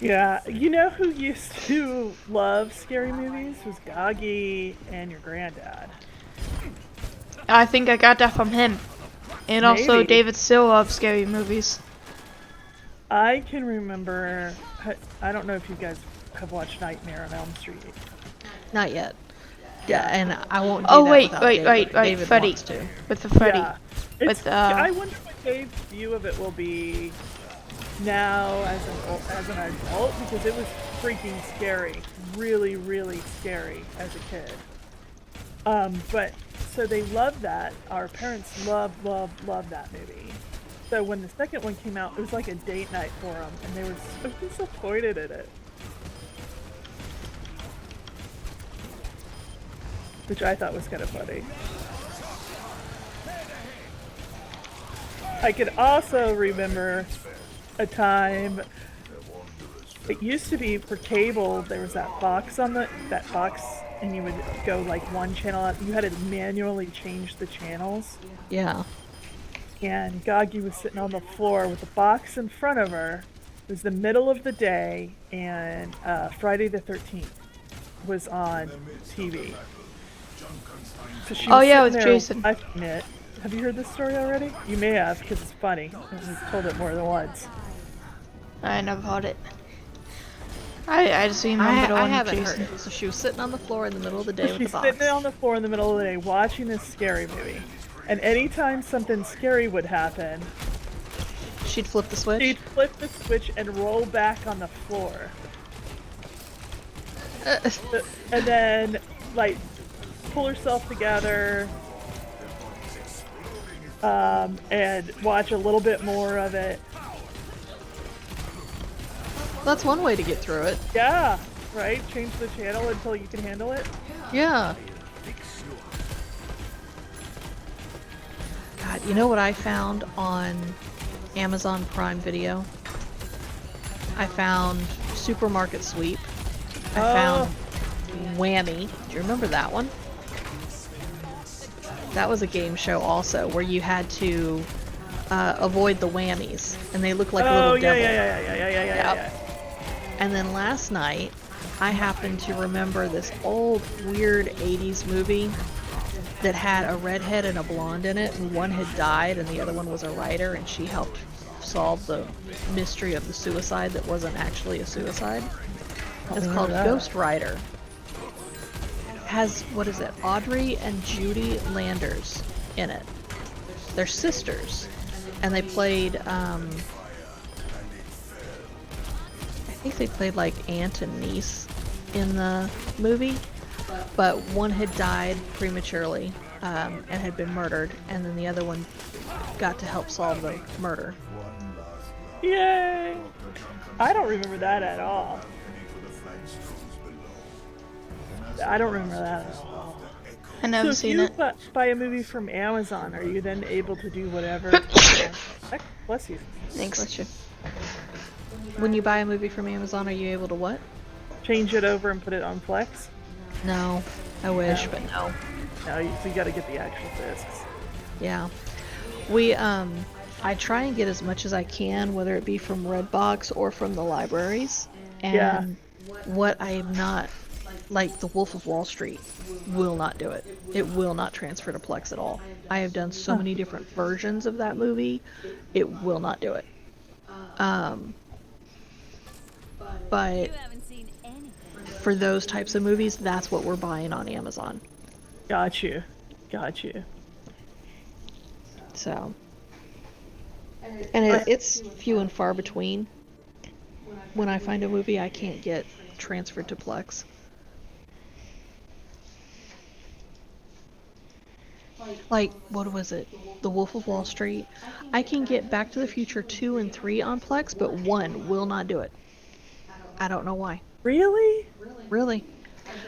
Yeah, you know who used to love scary movies was Gagi and your granddad. I think I got that from him, and also Maybe. David still loves scary movies. I can remember. I don't know if you guys have watched Nightmare on Elm Street. Not yet. Yeah, and I won't do Oh that wait, without wait, David. wait, wait, David Freddy, wants to. with the Freddy. Yeah, With I wonder what Dave's view of it will be now as an adult, because it was freaking scary, really, really scary as a kid. But so they loved that. Our parents loved that movie. So when the second one came out, it was like a date night for them, and they were so disappointed in it. Which I thought was kind of funny. I could also remember a time. It used to be for cable. There was that box and you would go like one channel up. You had to manually change the channels. Yeah. And Gagi was sitting on the floor with the box in front of her. It was the middle of the day, and Friday the 13th was on TV. So she was yeah, sitting with there Jason. watching it. Have you heard this story already? You may have, because it's funny. We've told it more than once. I never heard it. I just remember the I one with haven't heard Jason. it. So she was sitting on the floor in the middle of the day with the She's box. sitting on the floor in the middle of the day watching this scary movie. And anytime something scary would happen, She'd flip the switch. she'd flip the switch and roll back on the floor. And then, like, pull herself together and watch a little bit more of it. That's one way to get through it. Yeah, right? Change the channel until you can handle it. Yeah. God, you know what I found on Amazon Prime Video? I found Supermarket Sweep. I found Whammy. Do you remember that one? That was a game show also, where you had to avoid the whammies, and they look like a little devil. Yeah. And then last night, I happened to remember this old, weird 80s movie that had a redhead and a blonde in it, and one had died and the other one was a writer, and she helped solve the mystery of the suicide that wasn't actually a suicide. It's called Ghost Rider. Has, what is it, Audrey and Judy Landers in it. They're sisters, and they played, I think they played like aunt and niece in the movie, but one had died prematurely and had been murdered, and then the other one got to help solve the murder. Yay! I don't remember that at all. I don't remember that at all. I never So seen if it. you buy a movie from Amazon, are you then able to do whatever? Bless you. Thanks. Bless you. When you buy a movie from Amazon, are you able to what? Change it over and put it on Plex? No. I wish, but no. No, so you gotta get the actual discs. Yeah. I try and get as much as I can, whether it be from Redbox or from the libraries. And Yeah. what I am not, like The Wolf of Wall Street, will not do it. It will not transfer to Plex at all. I have done so many different versions of that movie, it will not do it. But haven't seen anything. for those types of movies, that's what we're buying on Amazon. Got you. So, and it's few and far between when I find a movie I can't get transferred to Plex. Like, what was it? The Wolf of Wall Street. I can get Back to the Future 2 and 3 on Plex, but 1 will not do it. I don't know why. Really? Really.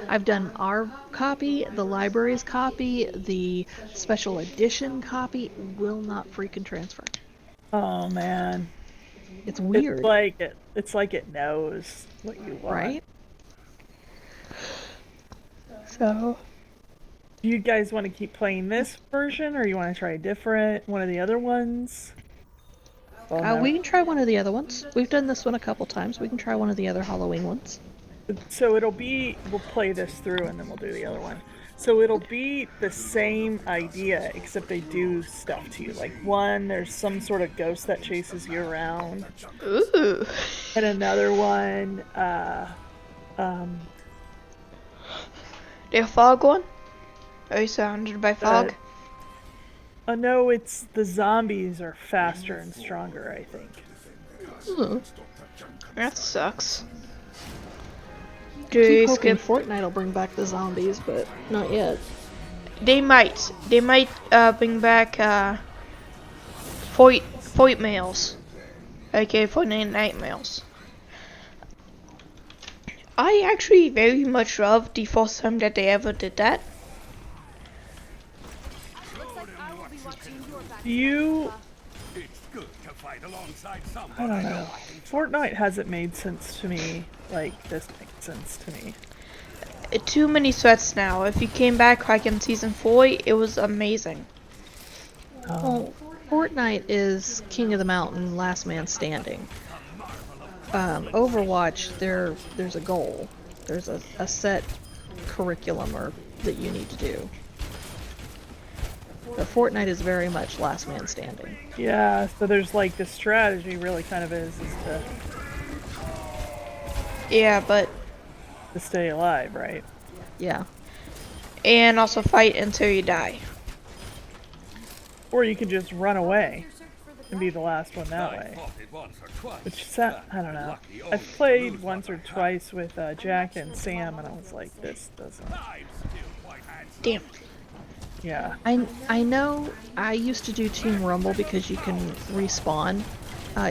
I've done our copy, the library's copy, the special edition copy, will not freaking transfer. Oh man. It's It's weird, like it knows what you want. right? So, Do you guys want to keep playing this version, or you want to try a different one of the other ones? Well, no. We can try one of the other ones. We've done this one a couple times. We can try one of the other Halloween ones. So we'll play this through and then we'll do the other one. So it'll be the same idea, except they do stuff to you. Like one, there's some sort of ghost that chases you around, ooh. and another one, The fog one? Are you surrounded by fog? oh no, it's the zombies are faster and stronger, I think. That sucks. Keep Do you hoping skip? Fortnite will bring back the zombies, but not yet. They might. They might bring back Void mails. Okay, Fortnite nightmares. I actually very much love the first time that they ever did that. Looks like I will be watching your back. You, It's good to fight alongside I someone. don't know. Fortnite hasn't made sense to me like this makes sense to me. Too many threats now. If you came back like in season 4, it was amazing. Well, Fortnite is king of the mountain, last man standing. Overwatch, there's a goal. There's a set curriculum that you need to do. But Fortnite is very much last man standing. Yeah, so there's like the strategy really kind of is to Yeah, but stay alive, right? Yeah. and also fight until you die. Or you can just run away and be the last one that way. Which I don't know. I've played once or twice with Jack and Sam, and I was like, this doesn't. Damn. Yeah. I know I used to do Team Rumble because you can respawn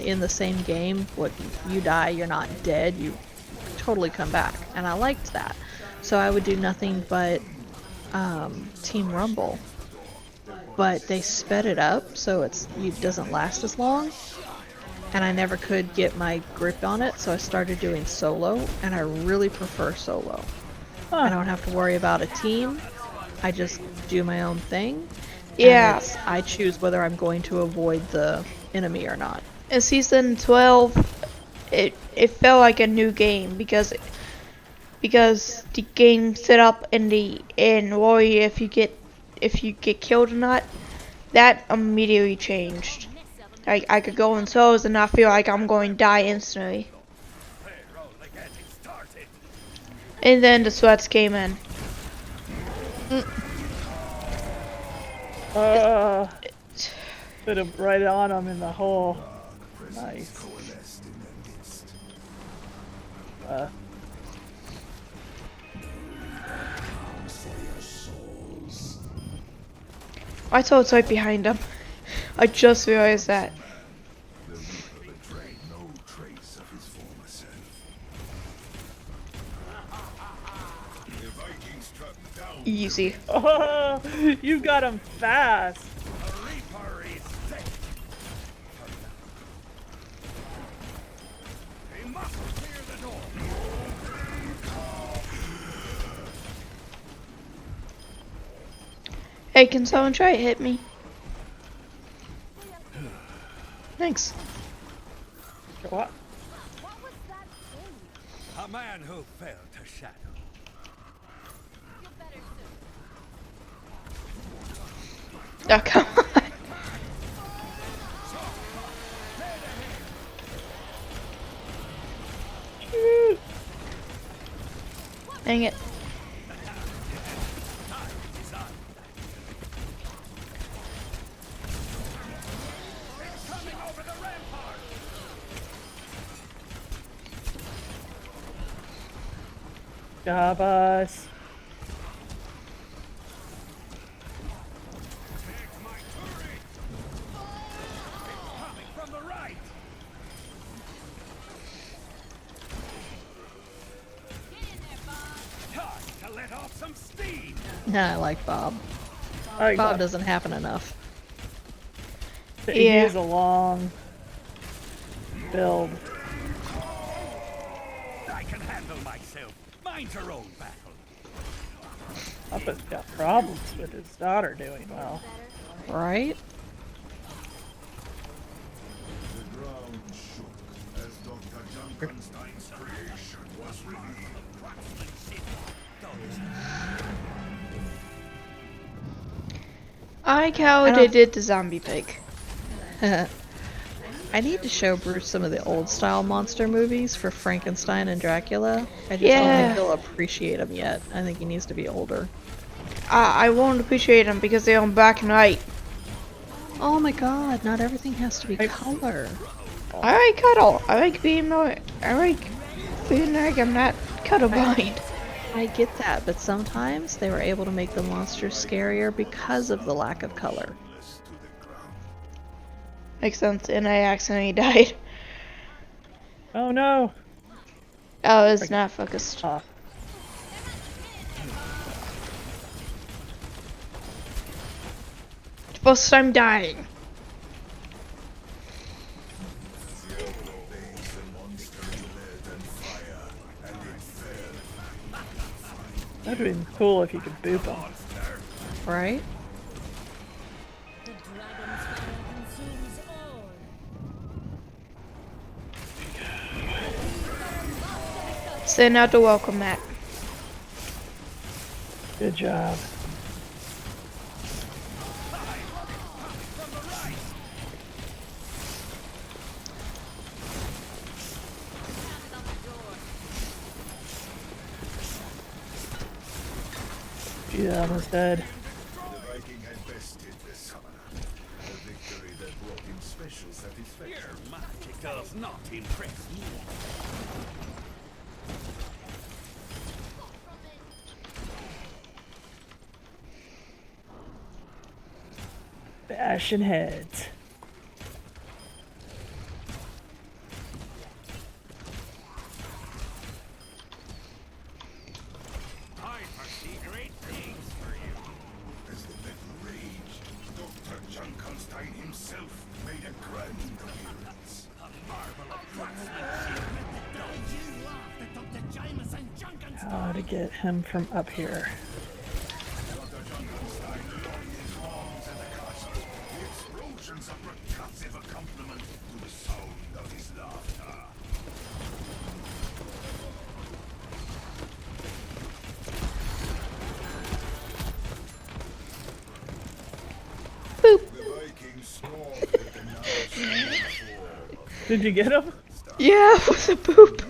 in the same game. What you die, you're not dead. You totally come back, and I liked that. So I would do nothing but Team Rumble. But they sped it up so it doesn't last as long, and I never could get my grip on it, so I started doing solo, and I really prefer solo. I don't have to worry about a team. I just do my own thing. and Yeah. I choose whether I'm going to avoid the enemy or not. In season 12, it felt like a new game because the game set up in worry if you get killed or not. That immediately changed. I could go in solos and not feel like I'm going to die instantly. And then the sweats came in. Put him right on him in the hole. Nice. I saw it's right behind him. I just realized that. The Reaper betrayed no trace of his former self. The Vikings struck down Easy. Oh, you got him fast. The Reaper is dead. We must clear the door. Hey, can someone try to hit me? Thanks. What? What was that for? A man who fell to shadow. Feel better soon. Oh, come on. Dang it. Coming over the rampart. Job us. some steam. Nah, I like Bob. I Bob doesn't happen enough. He Yeah. is a long build. I can handle myself. Mind your own battle. Papa's got problems with his daughter doing well. Right? The ground shook as Dr. Junkenstein's creation was revealed. I like how I they don't- did the zombie pig. I need to show Bruce some of the old style monster movies for Frankenstein and Dracula. I just don't Yeah. think he'll appreciate them yet. I think he needs to be older. I won't appreciate them because they're on black and white. Oh my god, not everything has to be color. I like cuddle. I like being more. I like feeling like I'm not colorblind. I get that, but sometimes they were able to make the monsters scarier because of the lack of color. Makes sense. And I accidentally died. Oh no! Oh, it's not focused. Ah. First I'm dying. That'd been cool if you could boop him. Right? The dragon's fire consumes all. Send out the welcome mat. Good job. Yeah, almost dead. The Viking had bested the summoner. A victory that brought him special satisfaction. Your magic does not impress me. Bashing heads. I foresee great things for you. As the battle raged, Dr. Junkenstein himself made a grand appearance. A marvel of craftsmanship. Don't you laugh that Dr. Jameson Junkenstein. How to get him from up here? Dr. Junkenstein lowered his arms at the castle. The explosions a percussive accompaniment to the sound of his laughter. Boop. The Vikings scored at the now seen form of Did you get him? Yeah, with a poop.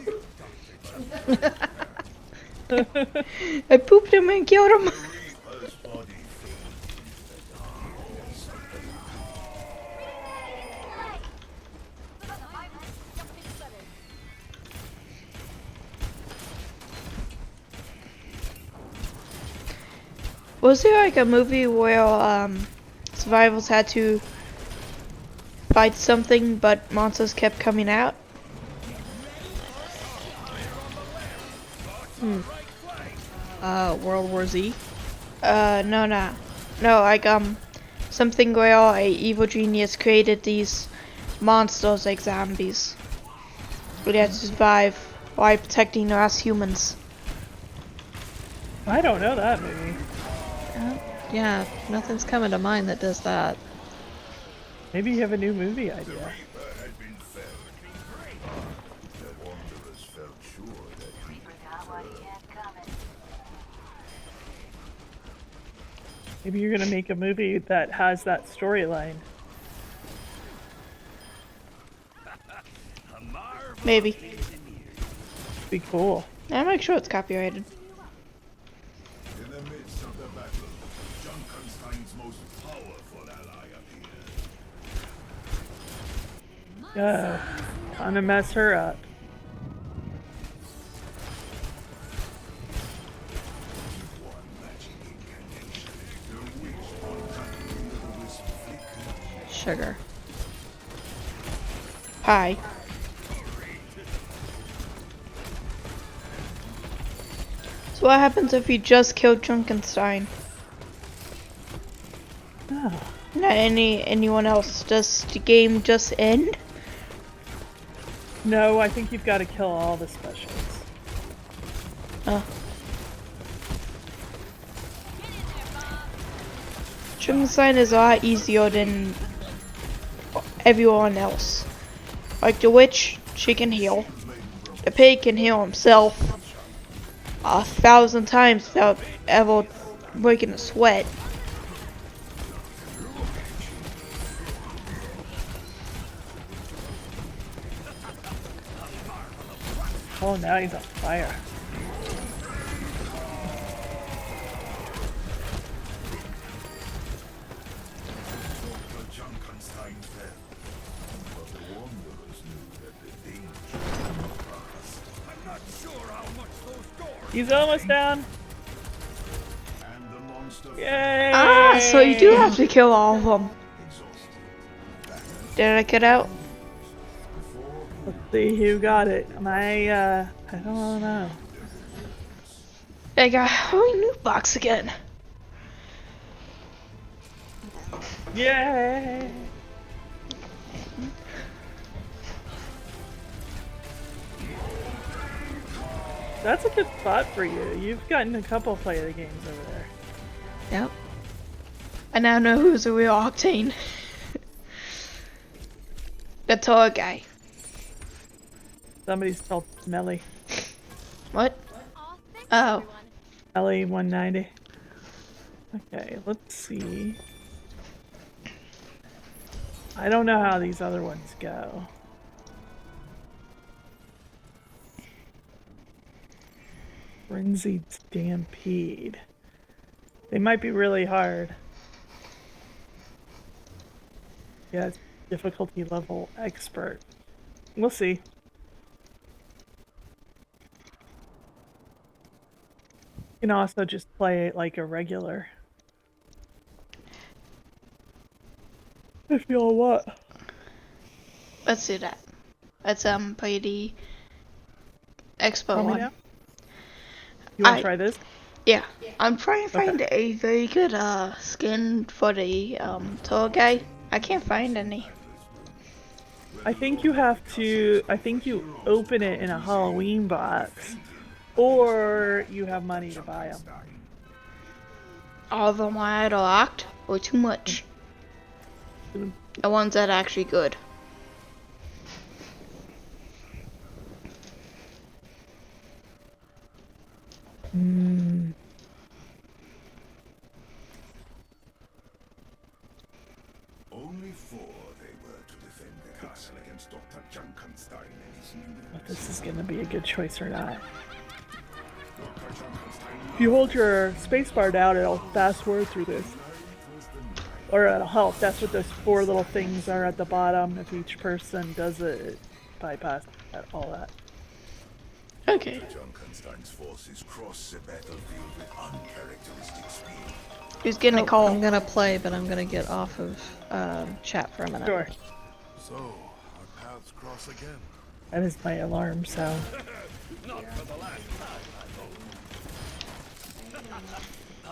I pooped him and killed him. Reaper's body filled Was there like a movie where survivors had to fight something but monsters kept coming out? World War Z? No, like something where a evil genius created these monsters like zombies. But they had to survive while protecting us humans. I don't know that movie. Yeah, nothing's coming to mind that does that. Maybe you have a new movie idea. Reaper had been felled. The wanderers felt sure that he Maybe you're gonna make a movie that has that storyline. A marvel. Maybe. Be cool. I'm not sure it's copyrighted. in the midst of the battle, Junkenstein's most powerful ally appeared. Time to mess her up. One magic incantation, the witch contact will-o-wisp flickered. Sugar. Pie. So what happens if you just kill Junkenstein? Oh. Not anyone else? Does the game just end? No, I think you've got to kill all the specials. Oh. Junkenstein is a lot easier than everyone else. Like the witch, she can heal. The pig can heal himself 1,000 times without ever breaking a sweat. Oh, now he's on fire. The Junkenstein fell, but the Wanderers knew that the danger was past. I'm not sure how much those doors. He's almost down. And the monster Yay! Ah, so you do have to kill all of them. exhausted. Did I get out? Let's see who got it. I don't know. I got a new box again. Yay! That's a good spot for you. You've gotten a couple play of the games over there. Yep. I now know who's a real Octane. The tall guy. Somebody spelled Smelly. What? Oh. Smelly 190. Okay, let's see. I don't know how these other ones go. Frenzied Stampede. They might be really hard. Yeah, it's difficulty level expert. We'll see. You can also just play it like a regular. If y'all what? Let's do that. Let's play the Expo Tell me one. now. You want I- to try this? Yeah. I'm trying to find a very good skin for the tall guy. I can't find any. I think you have to. I think you open it in a Halloween box, or you have money to buy them. All of them are either locked or too much. The ones that are actually good. Only 4 they were to defend the castle against Dr. Junkenstein and his If minions. this is gonna be a good choice or not. Dr. Junkenstein If you hold your spacebar down, it'll fast forward through this. Or it'll help. That's what those 4 little things are at the bottom. If each person does it, it bypasses all that. Okay. Junkenstein's forces cross the battlefield with uncharacteristic speed. Who's getting a I'm call? gonna play, but I'm gonna get off of chat for a minute. Sure. So, our paths cross again. That is my alarm sound. Not for the last time, I hope.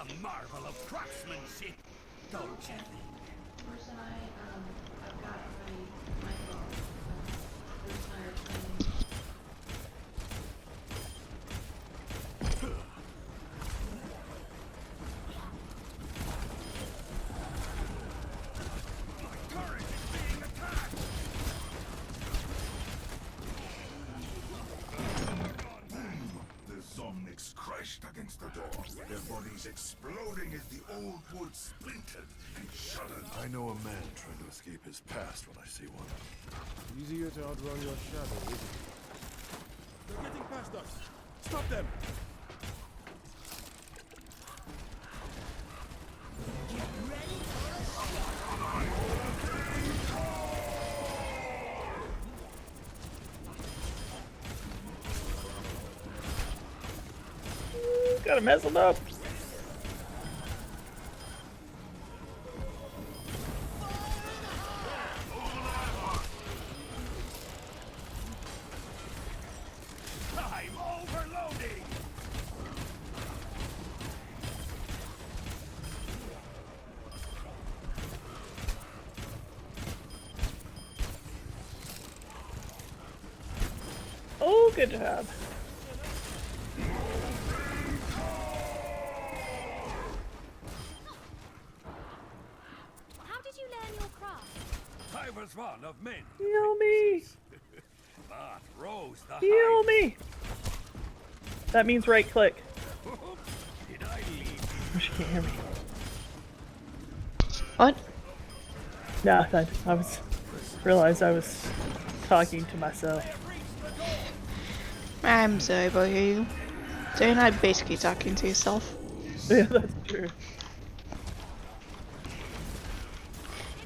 A marvel of craftsmanship, don't you think? The Zomniks crashed against the door, their bodies exploding as the old wood splintered and shuddered. I know a man trying to escape his past when I see one. Easier to outrun your shadow, isn't it? They're getting past us! Stop them! Gotta mess them up. I'm overloading! good job. How did you learn your craft? I was one of many. Heal me! But Rose the Heal me! That means right click. Did I leave? Oh, she can't hear me. What? No, I was realized I was talking to myself. I'm sorry about you. So you're not basically talking to yourself. Yeah, that's true.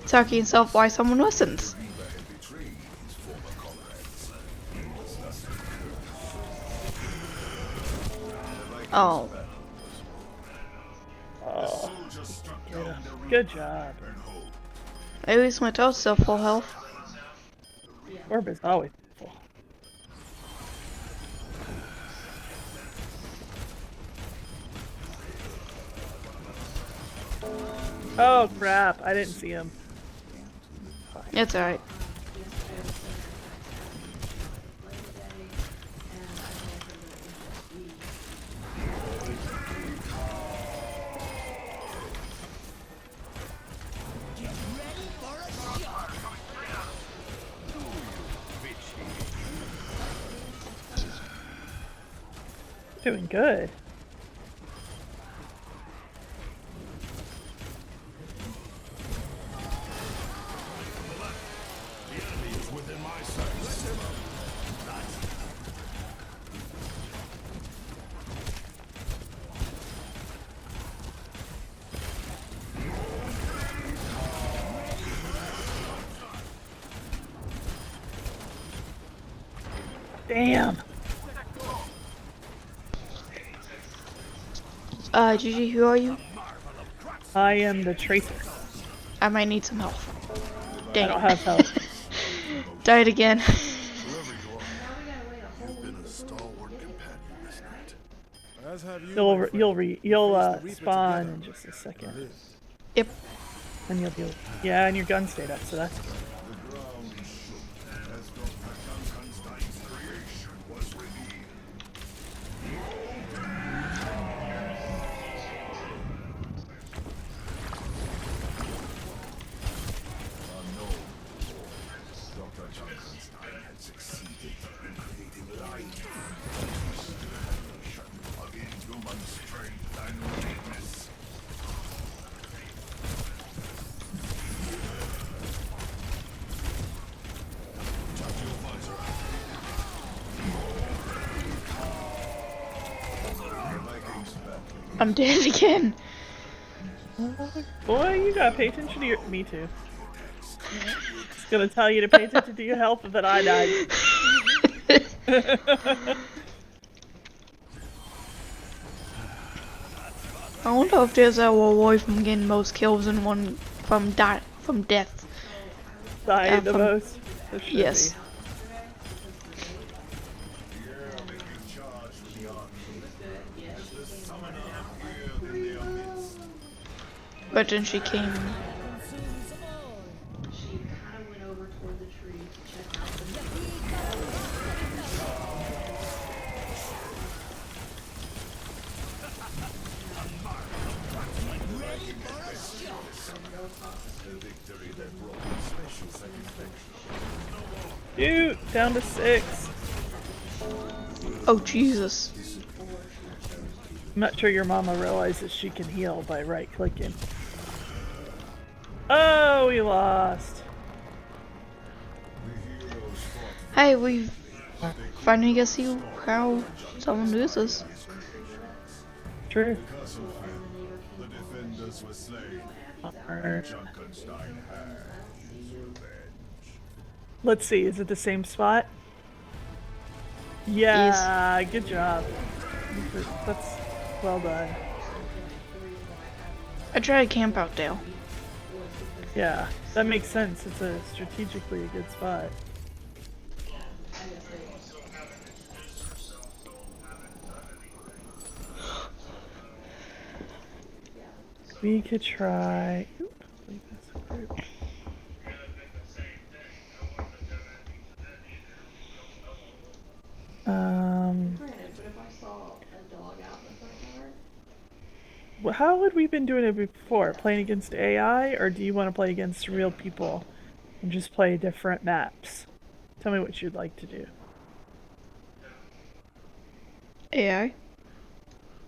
Talking to yourself why someone listens. Oh. Oh, yeah. Good job. At least my toes still full health. Orb is always full. Oh crap, I didn't see him. It's alright. Doing good. Damn. Gigi, who are you? I am the tracer. I might need some help. I Dang. don't have help. Died again. Whoever you are, you've been a stalwart companion this night. As have you, my friend. You'll We face the Reaper spawn together in just a and second. live. Yep. And you'll do. Yeah, and your gun stayed up, so that's good. The ground shook as Dr. Frankenstein's creation was revealed. Unknown before, Dr. Frankenstein had succeeded in creating life. Creation of inhuman strength and weakness. I'm dead again. Boy, you gotta pay attention to your. Me too. Just gonna tell you to pay attention to your health, but I died. I wonder if there's a reward from getting most kills in one from death. Dying the from- most. There should Yes. be. But then she came. Consumes all. Shoot, down to 6. Oh Jesus. I'm not sure your mama realizes she can heal by right clicking. Oh, we lost. Hey, we finally get to see how someone loses. True. The defenders were slain. Alright. Frankenstein had his revenge. Let's see, is it the same spot? Yeah, good job. That's well done. I tried to camp out Dale. Yeah, that makes sense. It's a strategically a good spot. We could try. Oop, leave this group. how had we been doing it before? Playing against AI, or do you want to play against real people and just play different maps? Tell me what you'd like to do. AI.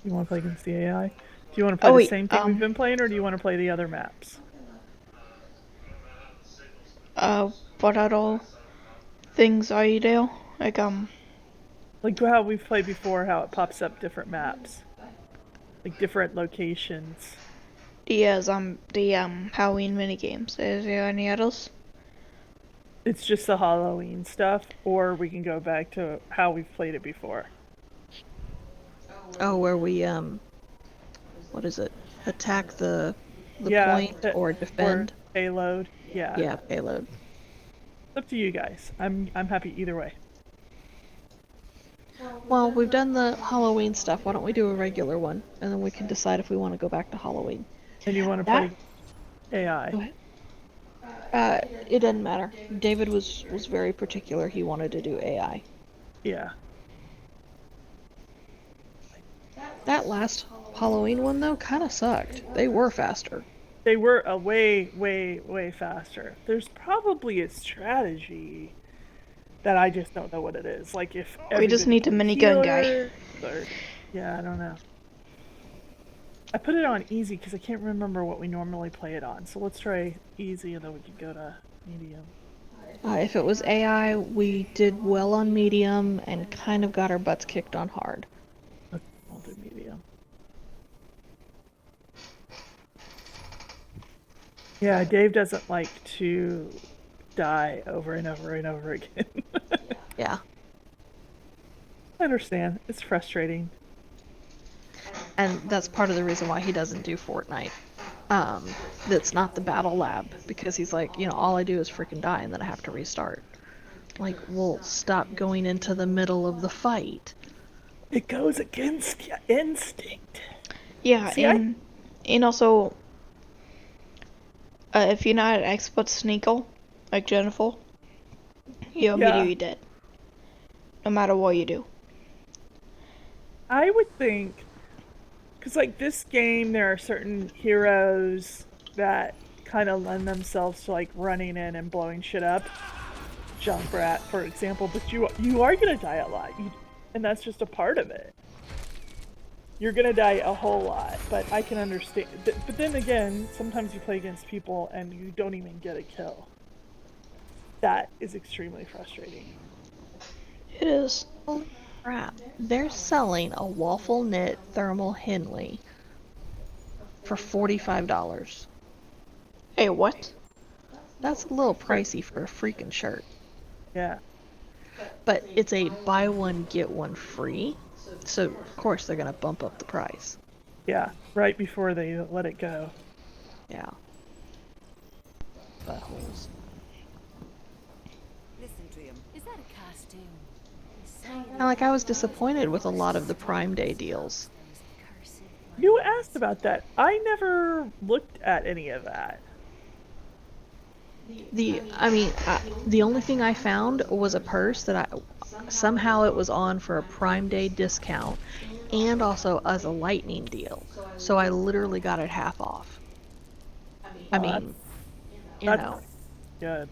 You want to play against the AI? Do you want to play Oh the wait, same thing we've been playing, or do you want to play the other maps? what other things are you do? Like Like how we've played before, how it pops up different maps, like different locations. the Halloween mini games. Is there any others? It's just the Halloween stuff, or we can go back to how we've played it before. Oh, where we what is it? Attack the point or defend? Or payload. Yeah. Yeah, payload. It's up to you guys. I'm happy either way. Well, we've done the Halloween stuff. Why don't we do a regular one, and then we can decide if we want to go back to Halloween. And you want to That- play AI. Go ahead. It doesn't matter. David was very particular. He wanted to do AI. Yeah. That last Halloween one though kind of sucked. They were faster. They were a way faster. There's probably a strategy that I just don't know what it is. Like if We just need a minigun guy. Or, yeah, I don't know. I put it on easy because I can't remember what we normally play it on. So let's try easy and then we can go to medium. If it was AI, we did well on medium and kind of got our butts kicked on hard. I'll do medium. Yeah, Dave doesn't like to die over and over and over again. Yeah. I understand. It's frustrating. And that's part of the reason why he doesn't do Fortnite. That's not the battle lab, because he's like, all I do is freaking die and then I have to restart. Like, well, stop going into the middle of the fight. It goes against your instinct. Yeah, See, and also, if you're not an expert sneaker, like Jennifer, you're immediately dead. No matter what you do. I would think, because like this game, there are certain heroes that kind of lend themselves to like running in and blowing shit up. Junkrat, for example, but you are gonna die a lot, and that's just a part of it. You're gonna die a whole lot, but I can understand. But then again, sometimes you play against people and you don't even get a kill. That is extremely frustrating. It is. Holy crap. They're selling a waffle knit thermal Henley for $45. Hey, what? That's a little pricey for a freaking shirt. Yeah. But it's a buy one, get one free. So, of course, they're going to bump up the price. Yeah, right before they let it go. Yeah. Buttholes. Listen to him. Is that a costume? And, I was disappointed with a lot of the Prime Day deals. You asked about that. I never looked at any of that. The only thing I found was a purse that somehow it was on for a Prime Day discount and also as a lightning deal. So I literally got it half off. That's good.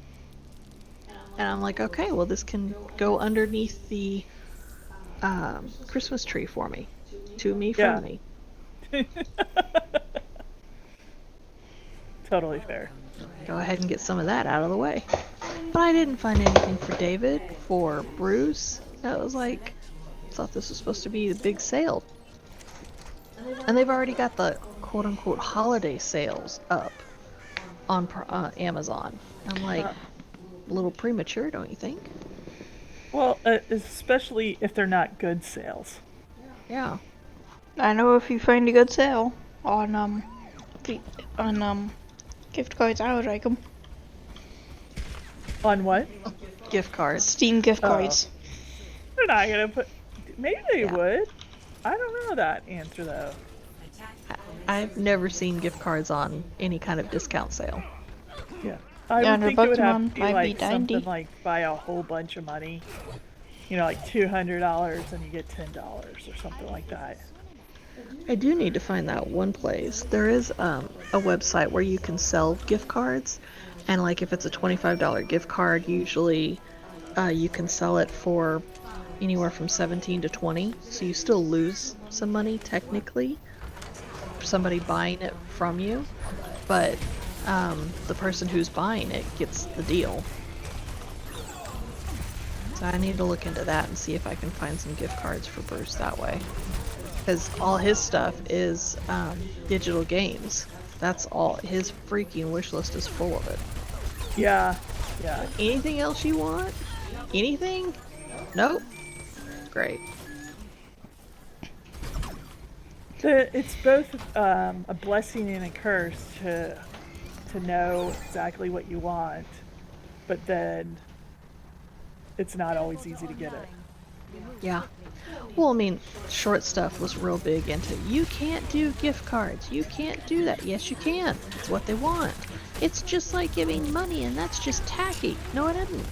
And I'm like, okay, well, this can go underneath the Christmas tree for me. To me, from Yeah. me. Totally fair. Go ahead and get some of that out of the way. But I didn't find anything for David, for Bruce. I was like, thought this was supposed to be the big sale. And they've already got the quote-unquote holiday sales up on Amazon. I'm like, a little premature, don't you think? Well, especially if they're not good sales. Yeah. I know if you find a good sale on gift cards, I would like them. On what? Gift cards. Steam gift cards. They're not gonna put. Maybe they Yeah. would. I don't know that answer though. I've never seen gift cards on any kind of discount sale. Yeah. I Yeah, would think it would have to Pokemon be might be like something dandy. like buy a whole bunch of money. Like $200 and you get $10 or something like that. I do need to find that one place. There is a website where you can sell gift cards, and like if it's a $25 gift card, usually you can sell it for anywhere from 17 to 20. So you still lose some money technically for somebody buying it from you, but the person who's buying it gets the deal. So I need to look into that and see if I can find some gift cards for Bruce that way. Because all his stuff is digital games. That's all. His freaking wish list is full of it. Yeah, yeah. Anything else you want? Anything? Nope. Great. It's both a blessing and a curse to know exactly what you want, but then it's not always easy to get it. Yeah. Well, I mean, short stuff was real big into you can't do gift cards. You can't do that. Yes, you can. It's what they want. It's just like giving money, and that's just tacky. No, it isn't.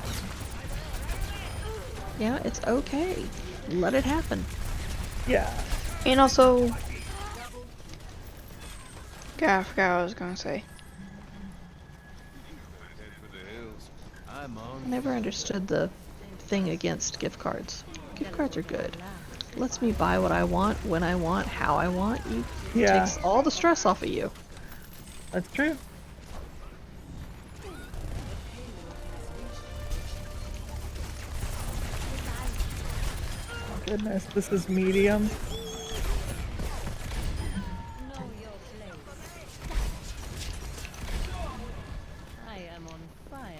Yeah, it's okay. Let it happen. Yeah. And also, God, I forgot what I was gonna say. I never understood the thing against gift cards. Gift cards are good. Lets me buy what I want, when I want, how I want. You Yeah. takes all the stress off of you. That's true. Oh, goodness, this is medium. Know your place. I am on fire.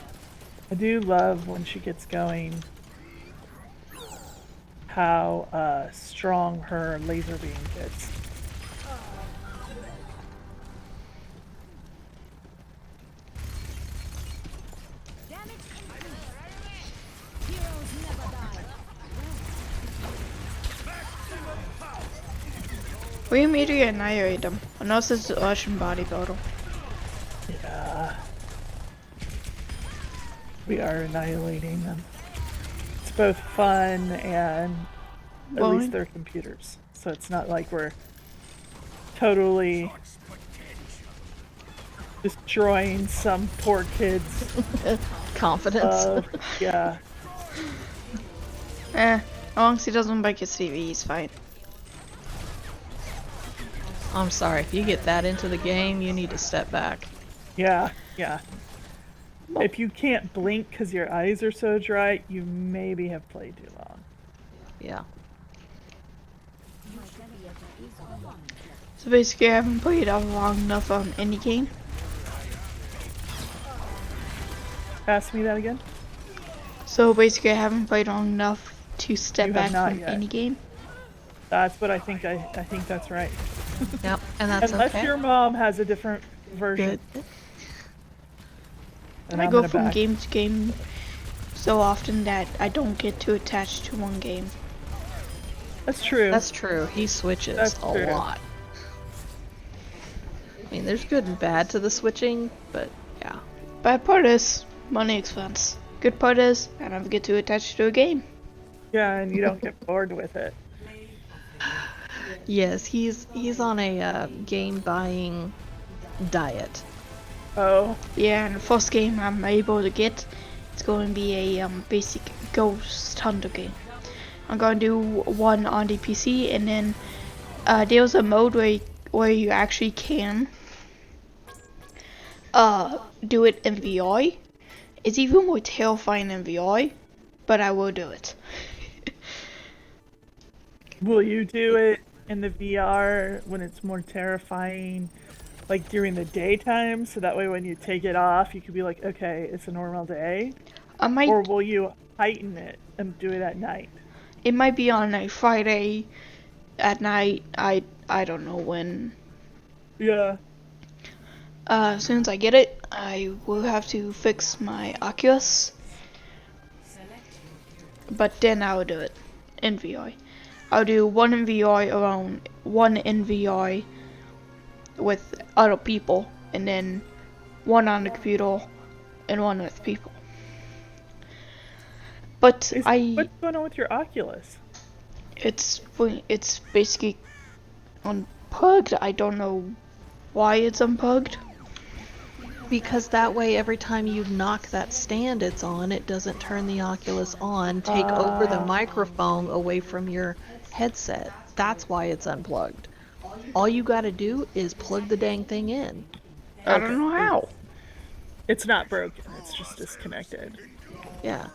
I do love when she gets going how strong her laser beam gets. Damage increased. Heroes never die. We immediately annihilate them, unless it's a Russian bodybuilder. Yeah. We are annihilating them. It's both fun and at Well, least they're computers. So it's not like we're totally destroying some poor kid's Confidence. yeah. as long as he doesn't break his TV, he's fine. I'm sorry, if you get that into the game, you need to step back. Yeah, yeah. If you can't blink because your eyes are so dry, you maybe have played too long. Yeah. So basically, I haven't played long enough on any game. Ask me that again? So basically, I haven't played long enough to You step have back not from yet. any game. That's what I think. I think that's right. Yep, and that's Unless okay. your mom has a different version. Good. And I I'm go gonna from back. game to game so often that I don't get too attached to one game. That's true. That's true. He switches That's a true. lot. I mean, there's good and bad to the switching, but yeah. Bad part is money expense. Good part is I never get too attached to a game. Yeah, and you don't get bored with it. Yes, he's on a game buying diet. Oh, Yeah, and the first game I'm able to get, it's going to be a basic Ghost Hunter game. I'm going to do one on the PC, and then there's a mode where you actually can do it in VR. It's even more terrifying in VR, but I will do it. will you do it in the VR when it's more terrifying, like during the daytime? So that way when you take it off, you could be like, okay, it's a normal day. I might. Or will you heighten it and do it at night? It might be on a Friday at night. I don't know when. Yeah. As soon as I get it, I will have to fix my Oculus. But then I'll do it in VR. I'll do one in VR around one in VR with other people, and then one on the computer and one with people. But What's going on with your Oculus? it's basically Unplugged? I don't know why it's unplugged. Because that way, every time you knock that stand it's on, it doesn't turn the Oculus on, take over the microphone away from your headset. That's why it's unplugged. All you gotta do is plug the dang thing in. I don't know how. It's not broken, it's just disconnected. Yeah.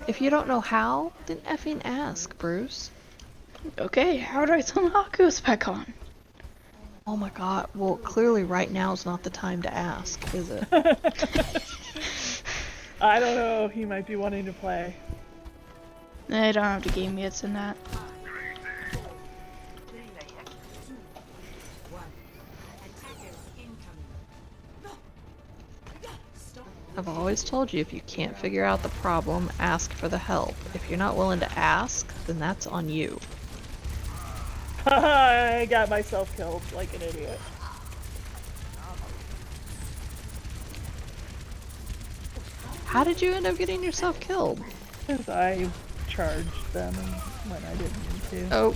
If you don't know how, then effing ask, Bruce. Okay, how do I turn the Oculus back on? Oh my god, well, clearly right now is not the time to ask, is it? I don't know, he might be wanting to play. I don't have the game yet in that. I've always told you if you can't figure out the problem, ask for the help. If you're not willing to ask, then that's on you. I got myself killed like an idiot. How did you end up getting yourself killed? Because I charged them when I didn't need to. Oh,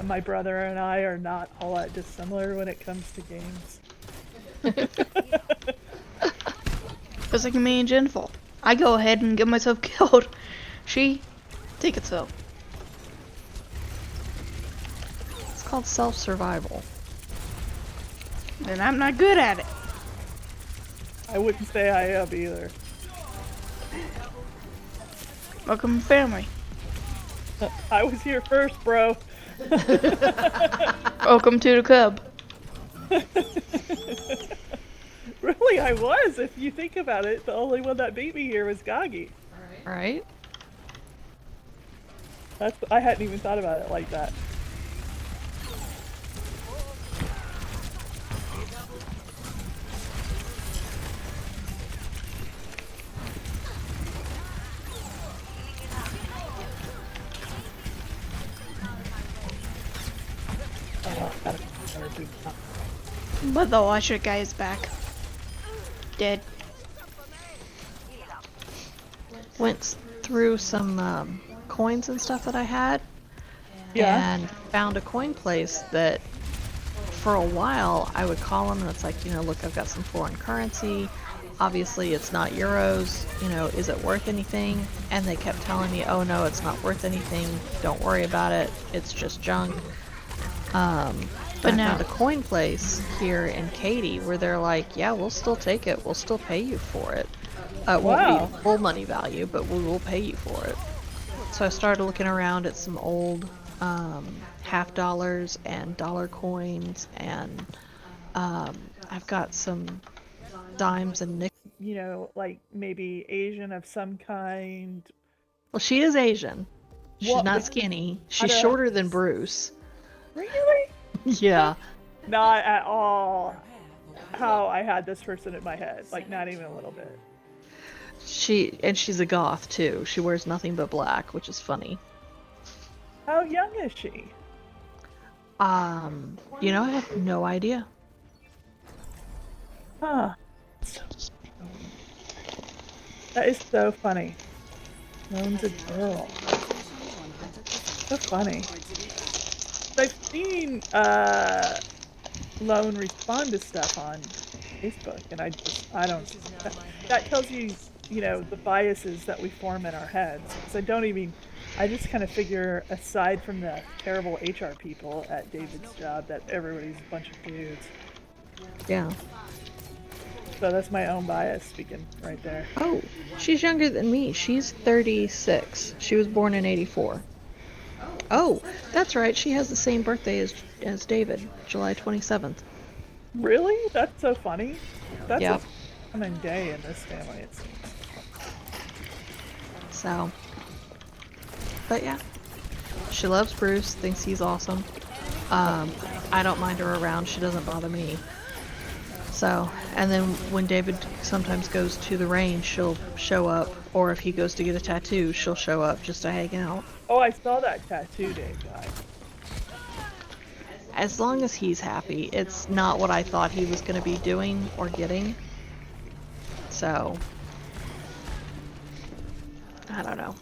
My brother and I are not all that dissimilar when it comes to games. It's like me and Jennifer. I go ahead and get myself killed. She, take it so. it's called self-survival. And I'm not good at it. I wouldn't say I am either. Welcome to family. I was here first, bro. Welcome to the club. Really, I was. If you think about it, the only one that beat me here was Gagi. Right? I hadn't even thought about it like that. But the washer guy is back. Dead. Went through some coins and stuff that I had, Yeah. and found a coin place that for a while I would call them and it's like, look, I've got some foreign currency. Obviously it's not euros, is it worth anything? And they kept telling me, oh no, it's not worth anything. Don't worry about it. It's just junk. But now the coin place here in Katy where they're like, yeah, we'll still take it. We'll still pay you for it. It won't be full money value, but we will pay you for it. So I started looking around at some old half dollars and dollar coins, and I've got some dimes and nickels. Like maybe Asian of some kind. Well, she is Asian. She's What? not skinny. She's shorter than Bruce. Really? Yeah. Not at all how I had this person in my head. Like, not even a little bit. She's a goth too. She wears nothing but black, which is funny. How young is she? I have no idea. Huh. That is so funny. Lone's a girl. So funny. I've seen Lone respond to stuff on Facebook, and I don't. That tells you, the biases that we form in our heads. Because I just kind of figure, aside from the terrible HR people at David's job, that everybody's a bunch of dudes. Yeah. So that's my own bias speaking right there. Oh, she's younger than me. She's 36. She was born in 84. Oh, that's right. She has the same birthday as David, July 27th. Really? That's so funny. That's Yep. a common day in this family, it seems. So, but yeah, she loves Bruce, thinks he's awesome. I don't mind her around. She doesn't bother me. So, and then when David sometimes goes to the range, she'll show up. Or if he goes to get a tattoo, she'll show up just to hang out. Oh, I saw that tattoo Dave got. As long as he's happy. It's not what I thought he was going to be doing or getting. So, I don't know.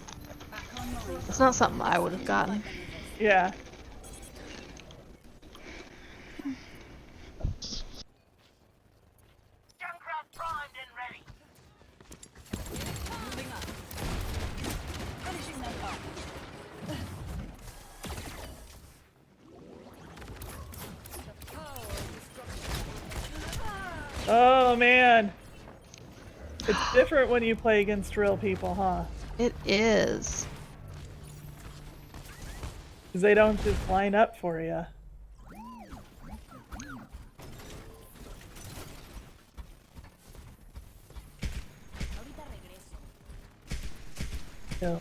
It's not something I would have gotten. Yeah. Junkrat primed and ready. Oh man. It's different when you play against real people, huh? It is. Because they don't just line up for you. Yeah.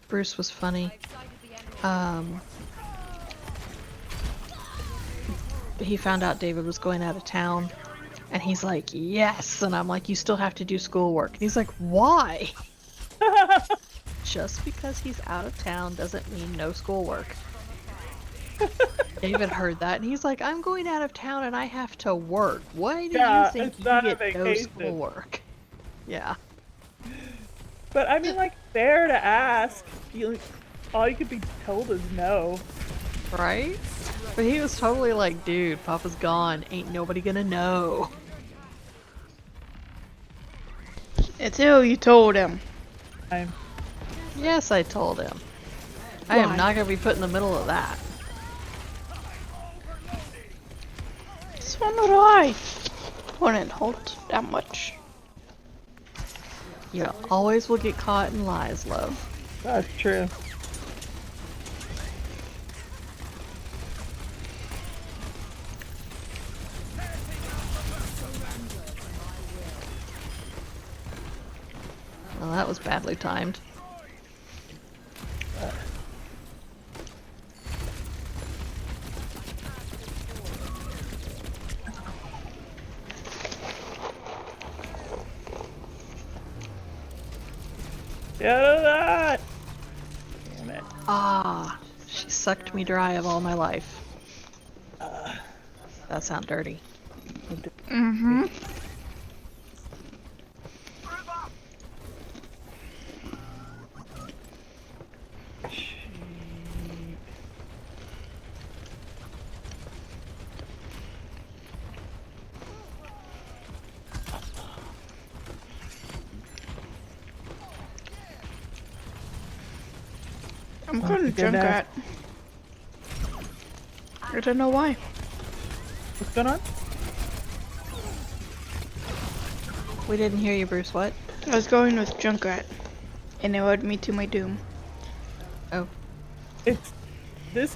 Bruce was funny. He found out David was going out of town, and he's like, yes! And I'm like, you still have to do schoolwork. And he's like, why? Just because he's out of town doesn't mean no schoolwork. David heard that, and he's like, I'm going out of town and I have to work. Why do Yeah, you think it's you not a get no vacation. schoolwork? Yeah. But I mean, like, fair to ask. All you could be told is no. Right? But he was totally like, dude, Papa's gone. Ain't nobody gonna know. Until you told him. I'm Yes, I told him. I am Why? not gonna be put in the middle of that. So nor do I. Wouldn't hold that much. You always will get caught in lies, love. That's true. Well, that was badly timed. Get out of that! Damn it. Ah, she sucked me dry of all my life. That sounds dirty. Mm-hmm. I'm going to goodness. Junkrat. I don't know why. What's going on? We didn't hear you, Bruce. What? I was going with Junkrat, and it led me to my doom. Oh. This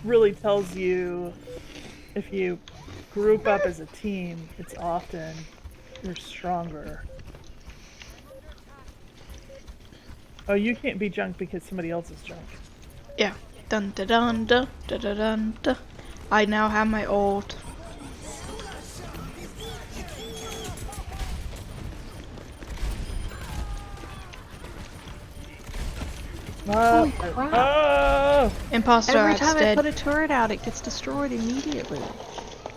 really tells you if you group up as a team, it's often you're stronger. Oh, you can't be junk because somebody else is junk. Yeah. Dun da dun da da da dun da. I now have my ult. Holy crap. Oh! Imposter Every Rat's time I dead. put a turret out, it gets destroyed immediately.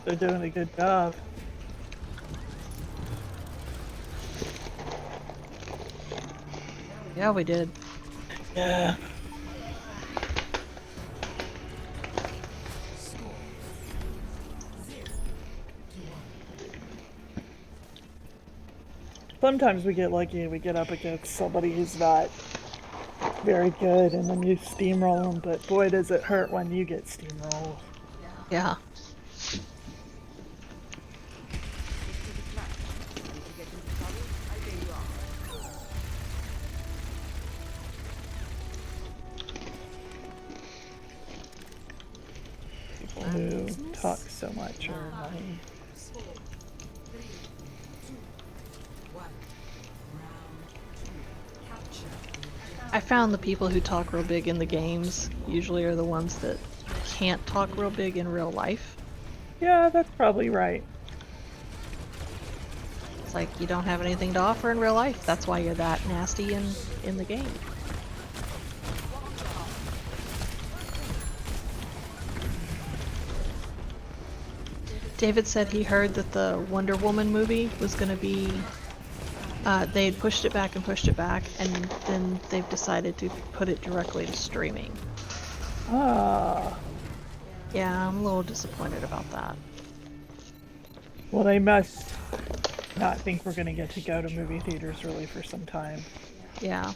They're doing a good job. Yeah, we did. Yeah. Sometimes we get lucky and we get up against somebody who's not very good and then you steamroll them, but boy does it hurt when you get steamrolled. Yeah. People who talk so much are annoying. I found the people who talk real big in the games usually are the ones that can't talk real big in real life. Yeah, that's probably right. It's like you don't have anything to offer in real life. That's why you're that nasty in the game. David said he heard that the Wonder Woman movie was going to be. They had pushed it back and pushed it back, and then they've decided to put it directly to streaming. Ah. Yeah, I'm a little disappointed about that. Well, they must not think we're gonna get to go to movie theaters really for some time. Yeah.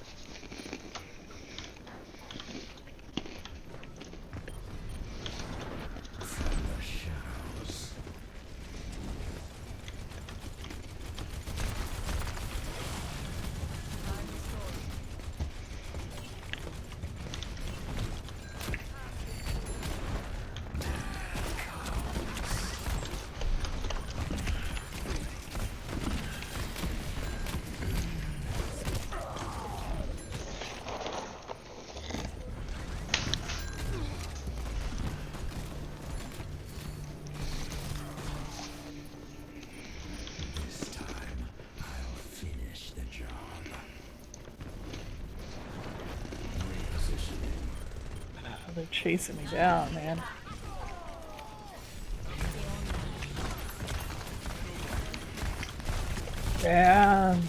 This time, I'll finish the job. Repositioning. Oh, they're chasing me down, man. Damn.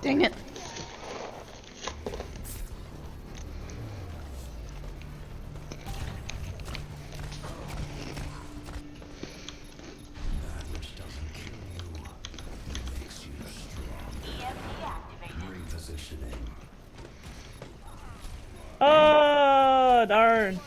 Dang it. That which doesn't kill you makes you strong. Repositioning. Oh, darn.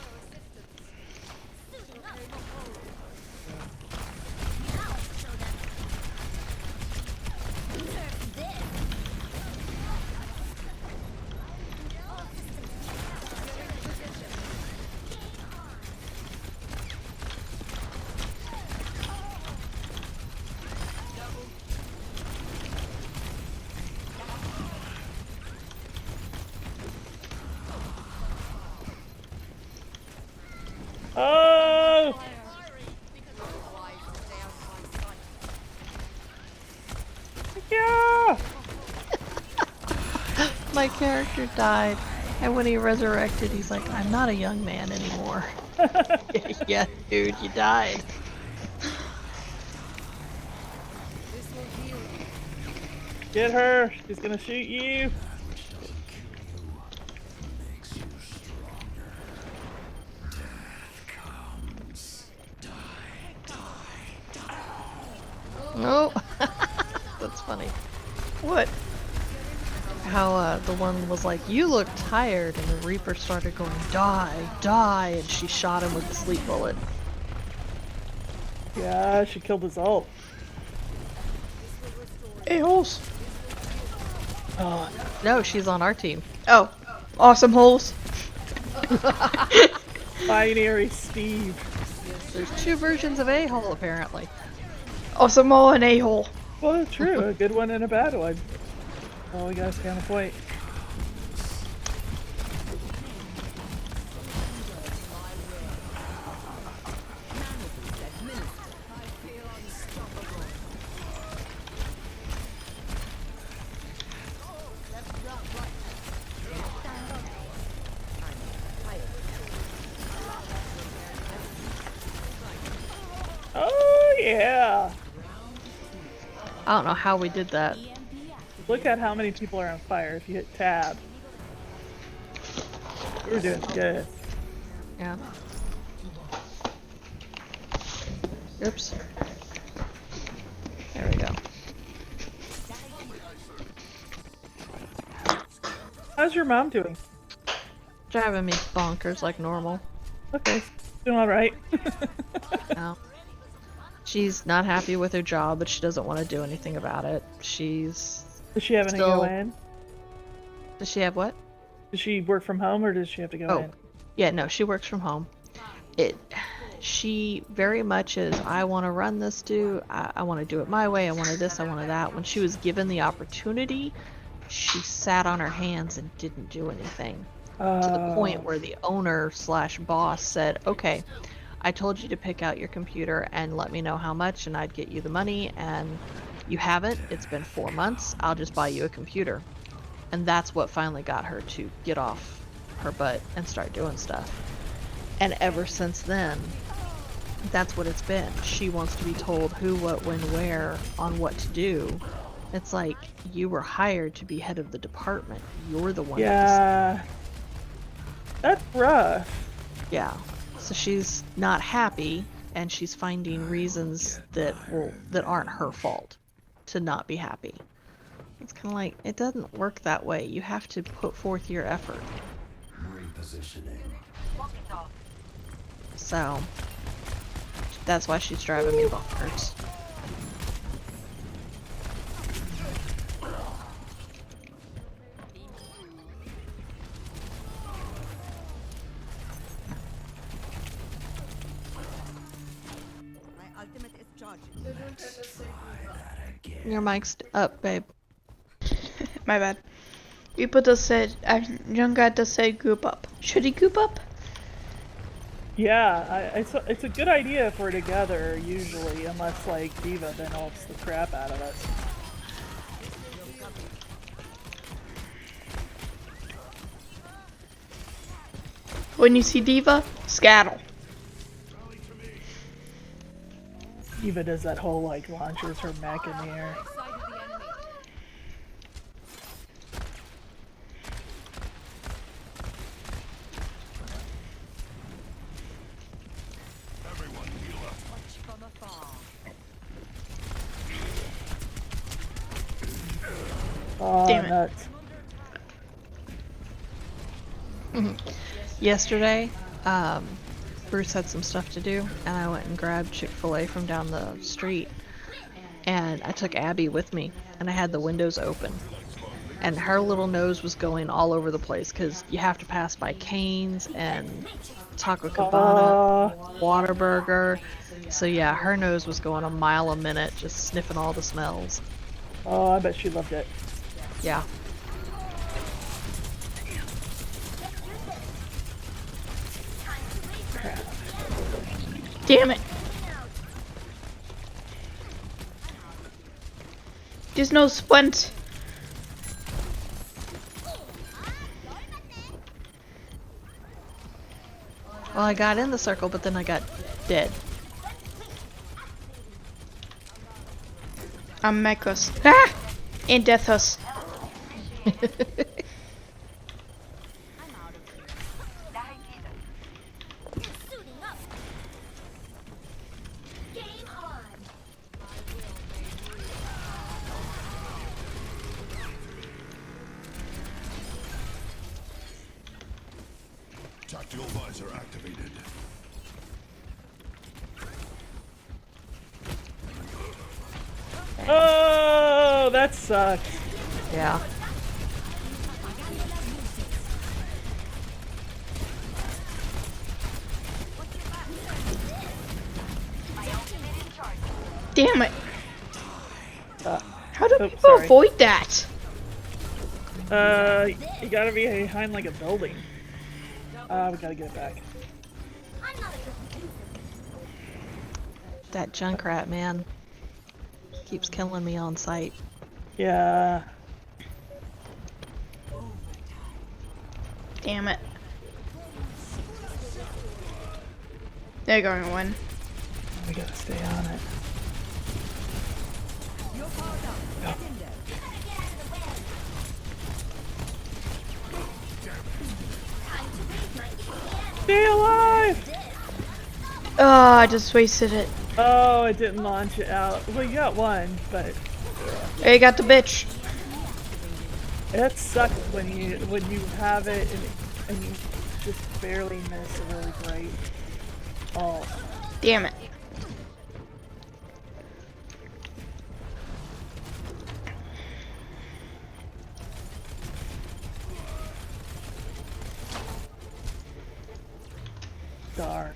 Oh! Yeah! My character died, and when he resurrected, he's like, I'm not a young man anymore. Yeah, dude, you died. Get her! She's gonna shoot you! That which doesn't kill you makes you stronger. Death comes. Die. Oh, that's funny. What? How the one was like, you look tired, and the Reaper started going, die, and she shot him with a sleep bullet. Yeah, she killed his ult. A-holes. Oh, No, she's on our team. Oh. Awesome holes. binary Steve. There's two versions of A-hole, apparently. Awesome hole and A-hole. Well, true. A good one and a bad one. Oh, we gotta stay on the point. Oh, yeah! I don't know how we did that. Look at how many people are on fire if you hit tab. We're doing good. Yeah. Oops. There we go. How's your mom doing? Driving me bonkers like normal. Okay, doing alright. No. She's not happy with her job, but she doesn't want to do anything about it. She's Does she have any Still- go in? Does she have what? Does she work from home or does she have to go Oh. in? Yeah, no, she works from home. She very much is, I want to run this, I want to do it my way, I wanted this, I wanted that. When she was given the opportunity, she sat on her hands and didn't do anything. To the point where the owner slash boss said, okay, I told you to pick out your computer and let me know how much and I'd get you the money, and You haven't? It's been 4 months. I'll just buy you a computer. And that's what finally got her to get off her butt and start doing stuff. And ever since then, that's what it's been. She wants to be told who, what, when, where on what to do. It's like, you were hired to be head of the department. You're the one that Yeah. That's rough. Yeah. So she's not happy, and she's finding reasons that aren't her fault to not be happy. It's kind of like, it doesn't work that way. You have to put forth your effort. Repositioning. So that's why she's driving me bonkers. My ultimate is charging. Your mic's up, babe. My bad. People just said, young guy just said group up. Should he group up? Yeah, it's a good idea if we're together, usually, unless, like, Diva then ults the crap out of us. When you see Diva, scatter. Diva does that whole, like, launches her mech in the air. Everyone heal up. Oh, Damn it. nuts. Yesterday, Bruce had some stuff to do, and I went and grabbed Chick-fil-A from down the street. And I took Abby with me, and I had the windows open. And her little nose was going all over the place, because you have to pass by Cane's and Taco Cabana, Whataburger. So yeah, her nose was going a mile a minute, just sniffing all the smells. Oh, I bet she loved it. Yeah. Damn it. There's no splint. Well, I got in the circle, but then I got dead. I'm Mekos. Ah! And Deathos. Tactical visor activated. Oh, that sucks. Yeah. Damn it. How do Oh, people sorry. avoid that? You gotta be behind like a building. We gotta get it back. That Junkrat, man. Keeps killing me on sight. Yeah. Damn it. They're going to win. We gotta stay on it. Stay alive! Oh, I just wasted it. Oh, it didn't launch it out. Well, you got one, but Hey, got the bitch. it sucks when you have it and you just barely miss a really great. Oh, Damn it. darn.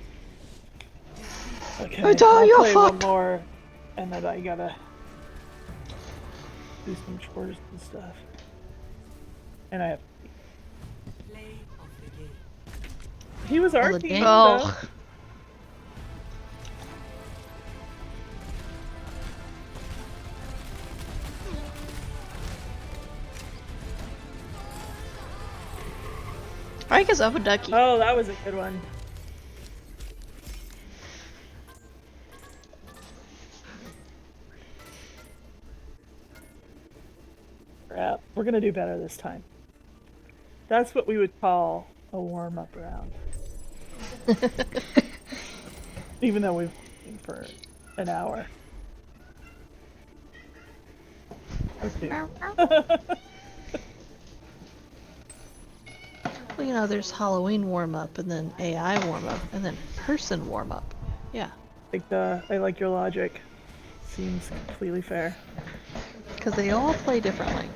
Okay, It's all your play fault. one more, and then I gotta do some chores and stuff. And I have. He was our the team, game- though. Oh. I guess I'm a ducky. Oh, that was a good one. Crap. We're gonna do better this time. That's what we would call a warm-up round. Even though we've been for an hour. Okay. Well, you know, there's Halloween warm up, and then AI warm up, and then person warm up. Yeah, I like your logic. Seems completely fair. because they all play differently.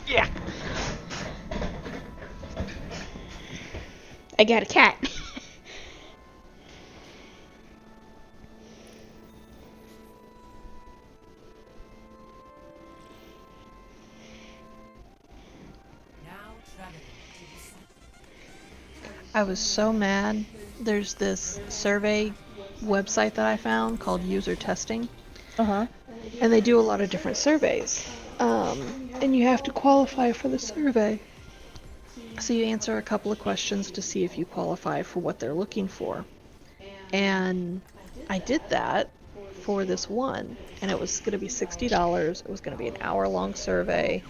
Yeah. I got a cat. I was so mad. There's this survey website that I found called User Testing, Uh-huh. and they do a lot of different surveys. And you have to qualify for the survey. So you answer a couple of questions to see if you qualify for what they're looking for. And I did that for this one, and it was going to be $60. It was going to be an hour-long survey,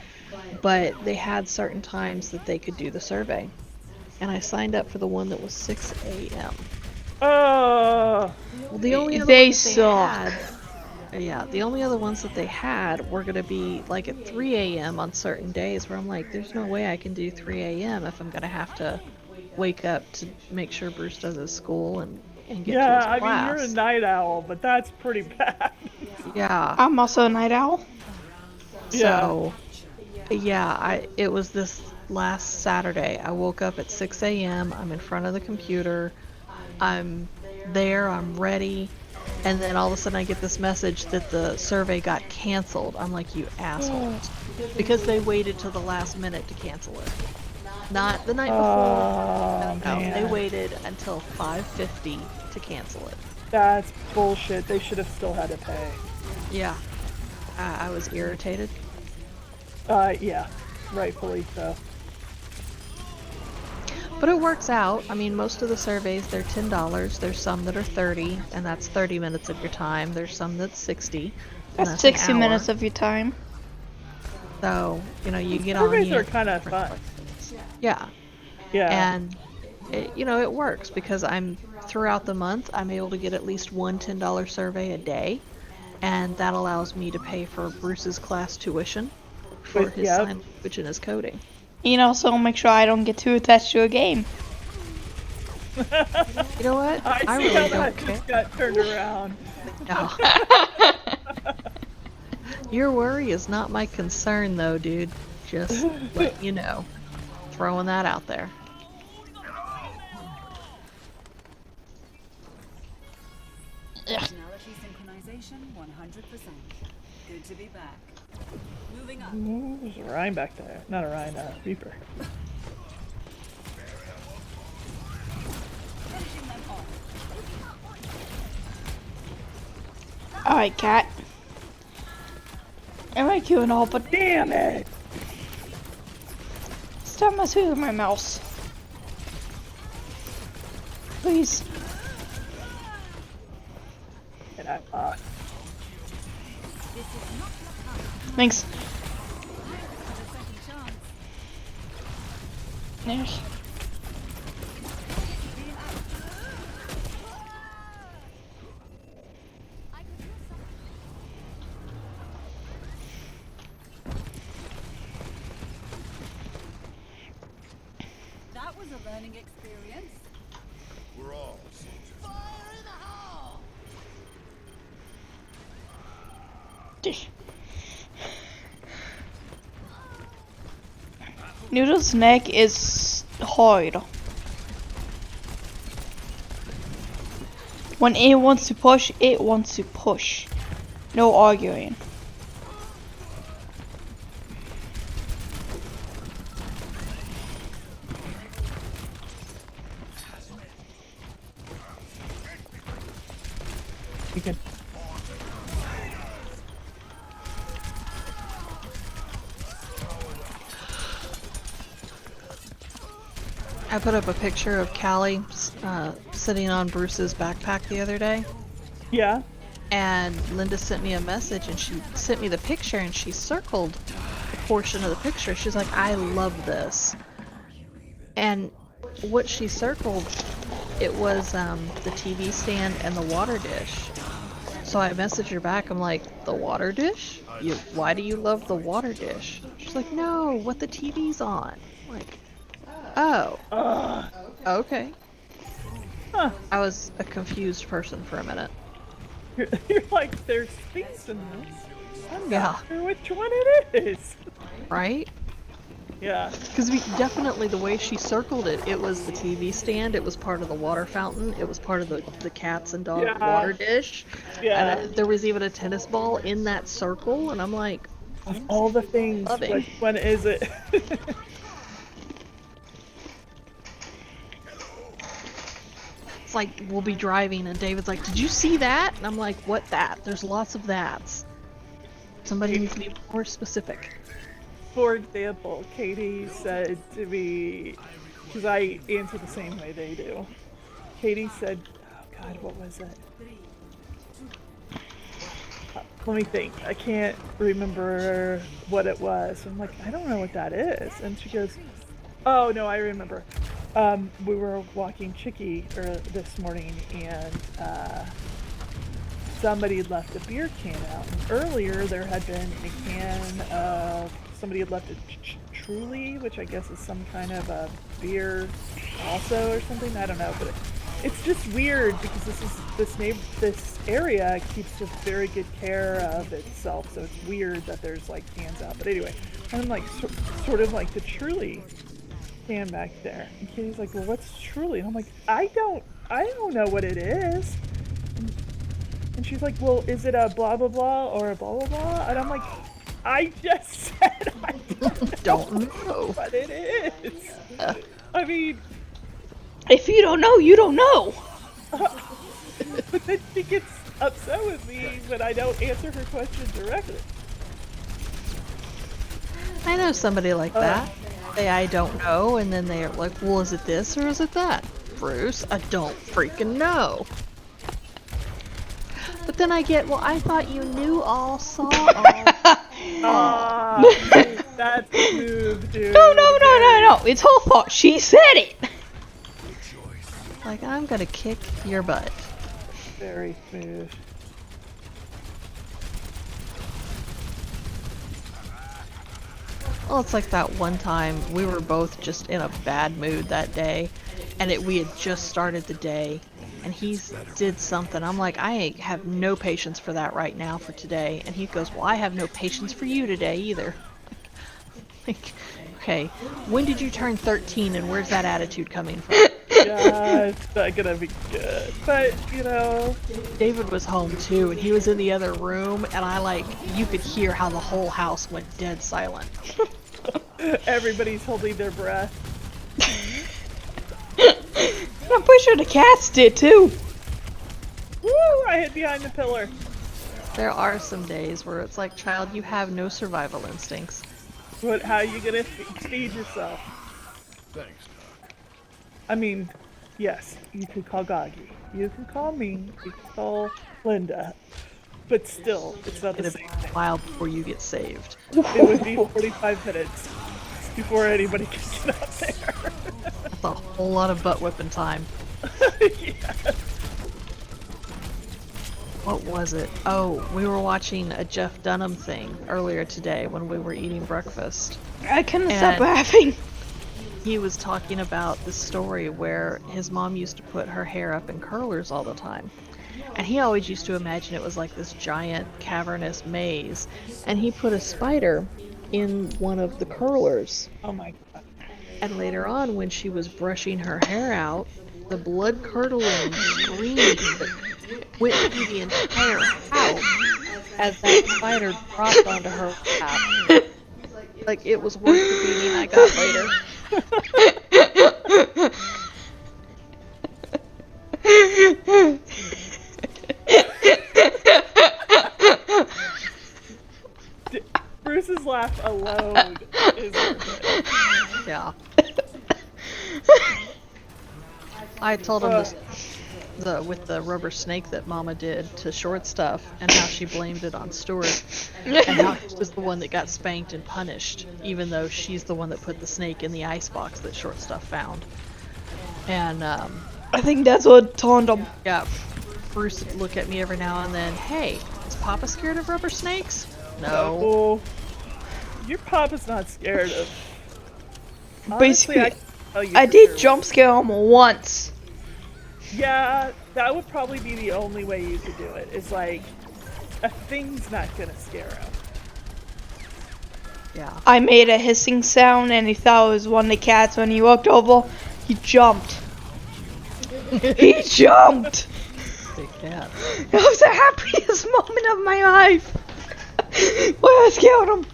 but they had certain times that they could do the survey. And I signed up for the one that was 6 a.m. Oh, Well, the only other They ones that suck. the only other ones that they had were gonna be like at 3 a.m. on certain days, where I'm like, there's no way I can do 3 a.m. if I'm gonna have to wake up to make sure Bruce does his school and get to yeah. his I mean, class. you're a night owl, but that's pretty bad. Yeah. I'm also a night owl. So, yeah, it was this last Saturday. I woke up at 6 a.m. I'm in front of the computer. I'm there. I'm ready. And then all of a sudden I get this message that the survey got canceled. I'm like, you assholes. Because they waited till the last minute to cancel it. Not the night before. Oh, No, man. they waited until 5:50 to cancel it. That's bullshit. They should have still had to pay. Yeah. I was irritated. Yeah. Rightfully so. But it works out. I mean, most of the surveys, they're $10. There's some that are 30, and that's 30 minutes of your time. There's some that's 60, and That's that's 60 an hour. minutes of your time. So, you know, you get on. Surveys you are answer kind of different fun. questions. Yeah. Yeah. And, it works because throughout the month, I'm able to get at least one $10 survey a day, and that allows me to pay for Bruce's class tuition for his Yep. sign language and his coding. You know, so make sure I don't get too attached to a game. You know what? I see really how don't that care. just got turned around. No. Your worry is not my concern, though, dude. Just let you know. Throwing that out there. Personality synchronization 100%. Good to be back. Moving up. Ooh, there's a Rhine back there. Not a Rhine, a Reaper. Finishing them off. Alright, cat. I like you and all, but Damn it! stop messing with my mouse. Please. And I Thanks. There's. That was a learning experience. We're all soldiers. Noodle's neck is hard. When it wants to push, it wants to push. No arguing. you can. I put up a picture of Callie sitting on Bruce's backpack the other day, Yeah. and Linda sent me a message, and she sent me the picture, and she circled a portion of the picture. She's like, I love this. And what she circled, it was the TV stand and the water dish. So I messaged her back, I'm like, the water dish? Why do you love the water dish? She's like, no, what the TV's on. I'm like, oh, okay. Huh. I was a confused person for a minute. You're like, there's things in this. I'm Yeah. not sure which one it is. Right? Yeah. Because definitely the way she circled it, it was the TV stand, it was part of the water fountain, it was part of the cats and dog Yeah. water dish. Yeah. And there was even a tennis ball in that circle, and I'm like, Of all the things, Loving. which one is it? it's like we'll be driving, and David's like, did you see that? And I'm like, what that? There's lots of that's. Somebody needs to be more specific. For example, Katie said to me, because I answer the same way they do. Katie said, oh God, what was it? Let me think. I can't remember what it was. I'm like, I don't know what that is. And she goes, oh no, I remember. We were walking Chicky this morning, and somebody had left a beer can out. And earlier there had been a can of, somebody had left a Truly, which I guess is some kind of a beer also or something. I don't know, but it's just weird because this area keeps a very good care of itself, so it's weird that there's like cans out. But anyway, I'm like sort of like the Truly can back there, and Katie's like, well, what's Truly? And I'm like, I don't know what it is. And she's like, well, is it a blah blah blah or a blah blah blah? And I'm like, I just said I don't know what it is. I mean, If you don't know, you don't know. but then she gets upset with me when I don't answer her question directly. I know somebody like that. Say, I don't know, and then they're like, well, is it this or is it that? Bruce, I don't freaking know. But then I get, well, I thought you knew all, saw all. That's the move, dude. No. It's her fault. She said it. Like, I'm gonna kick your butt. Very smooth. Well, it's like that one time we were both just in a bad mood that day, and we had just started the day, and he did something. I'm like, I have no patience for that right now for today. And he goes, well, I have no patience for you today either. Like, okay, when did you turn 13 and where's that attitude coming from? Yeah, it's not gonna be good. But, you know. David was home too, and he was in the other room, and you could hear how the whole house went dead silent. Everybody's holding their breath. I'm pretty sure the cats did too. Woo! I hid behind the pillar. There are some days where it's like, child, you have no survival instincts. How are you gonna feed yourself? Thanks, Doc. I mean, yes, you could call Goggy. You can call me. You can call Linda. But still, it's not the It'll same be a while before you get saved. It would be 45 minutes before anybody can get up there. That's a whole lot of butt whipping time. Yes. What was it? Oh, we were watching a Jeff Dunham thing earlier today when we were eating breakfast. I couldn't And- stop laughing. He was talking about this story where his mom used to put her hair up in curlers all the time. And he always used to imagine it was like this giant cavernous maze. And he put a spider in one of the curlers. Oh my god. And later on, when she was brushing her hair out, the blood-curdling scream went through the entire house as that spider dropped onto her lap. Like, it was worth the beating I got later. Bruce's laugh alone is worth it. Yeah. I told him this, with the rubber snake that Mama did to Short Stuff, and how she blamed it on Stuart, and how he was the one that got spanked and punished, even though she's the one that put the snake in the icebox that Short Stuff found. And I think that's what turned him. yeah, Bruce would look at me every now and then. Hey, is Papa scared of rubber snakes? No. Oh, your papa's not scared of. Honestly, Basically, I can tell you I for did sure. jump scare him once. Yeah, that would probably be the only way you could do it. Is like, a thing's not gonna scare him. Yeah. I made a hissing sound and he thought it was one of the cats. When he walked over, he jumped. He jumped! Big cat. That was the happiest moment of my life. When I scared him.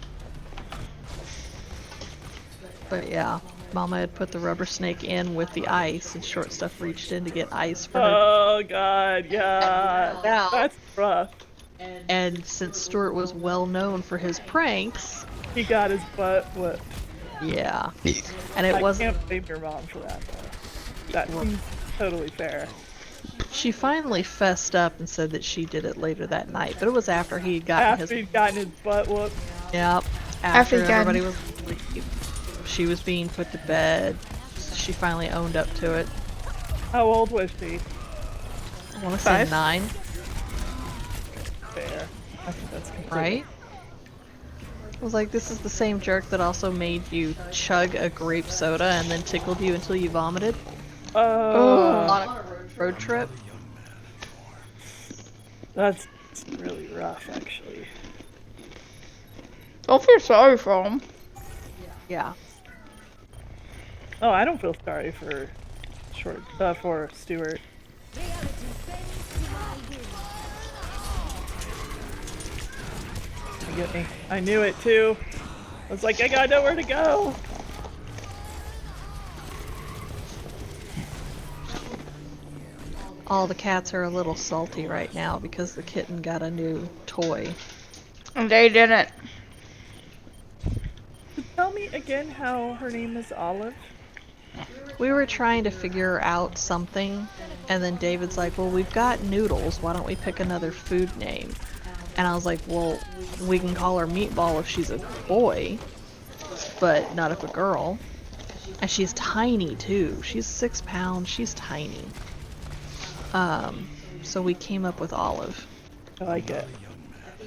But yeah, Mama had put the rubber snake in with the ice, and Short Stuff reached in to get ice for her. Oh god, yeah. Now- That's rough. And since Stuart was well known for his pranks, He got his butt whipped. yeah. And it I wasn't. can't blame your mom for that, though. That seems totally fair. She finally fessed up and said that she did it later that night, but it was after he had gotten After his. he'd gotten his butt whooped. Yep. After After he'd gotten- everybody was asleep, she was being put to bed. She finally owned up to it. How old was she? I want to say 9, Fair. I think that's completely right? I was like, this is the same jerk that also made you chug a grape soda and then tickled you until you vomited Oh, on a road trip. that's really rough, actually. Don't feel sorry for him. Yeah. Oh, I don't feel sorry for for Stuart. You get me? I knew it too. I was like, I got nowhere to go. All the cats are a little salty right now because the kitten got a new toy. And they didn't. Tell me again how her name is Olive. We were trying to figure out something, and then David's like, well, we've got Noodles, why don't we pick another food name? And I was like, well, we can call her Meatball if she's a boy, but not if a girl. And she's tiny too. She's 6 pounds, she's tiny. So we came up with Olive. I like it.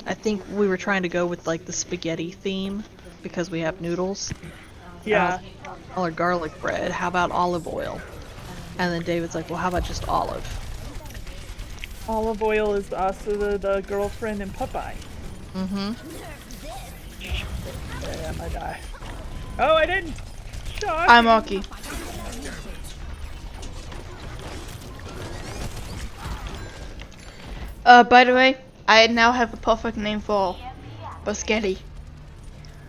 I think we were trying to go with like the spaghetti theme because we have noodles. Yeah. Call her garlic bread. How about olive oil? And then David's like, well, how about just olive? Olive oil is also the girlfriend in Popeye. Mm-hmm. Yeah, I die. Oh, I didn't. Shock. I'm lucky. By the way, I now have a perfect name for Boschetti.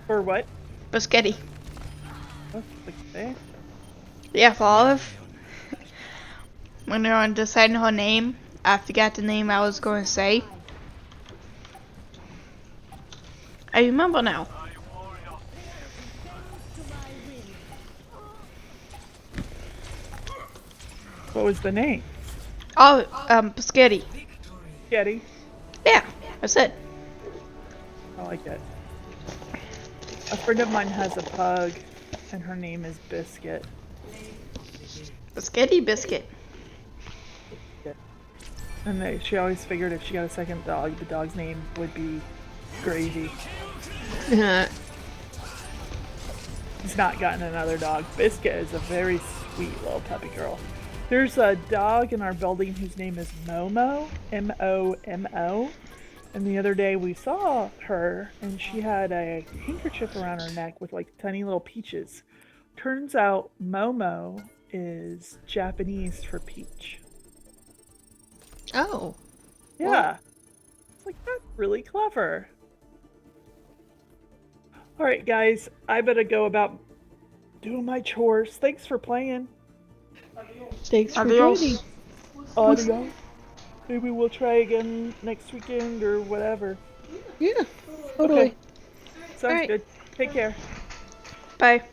For what? Boschetti. What's the name? Yeah, for Olive. When they were deciding her name, I forgot the name I was going to say. I remember now. What was the name? Oh, Boschetti. Getty. Yeah, that's it. I like it. A friend of mine has a pug, and her name is Biscuit. Boschetti biscuit. And she always figured if she got a second dog, the dog's name would be Gravy. He's not gotten another dog. Biscuit is a very sweet little puppy girl. There's a dog in our building whose name is Momo, M-O-M-O. And the other day we saw her, and she had a handkerchief around her neck with like tiny little peaches. Turns out Momo is Japanese for peach. Oh. Yeah. It's like, that's really clever. Alright, guys, I better go about doing my chores. Thanks for playing. Thanks for Adios. joining. Audio. Maybe we'll try again next weekend or whatever. Yeah, totally. Okay. Sounds Alright. good. Take care. Bye.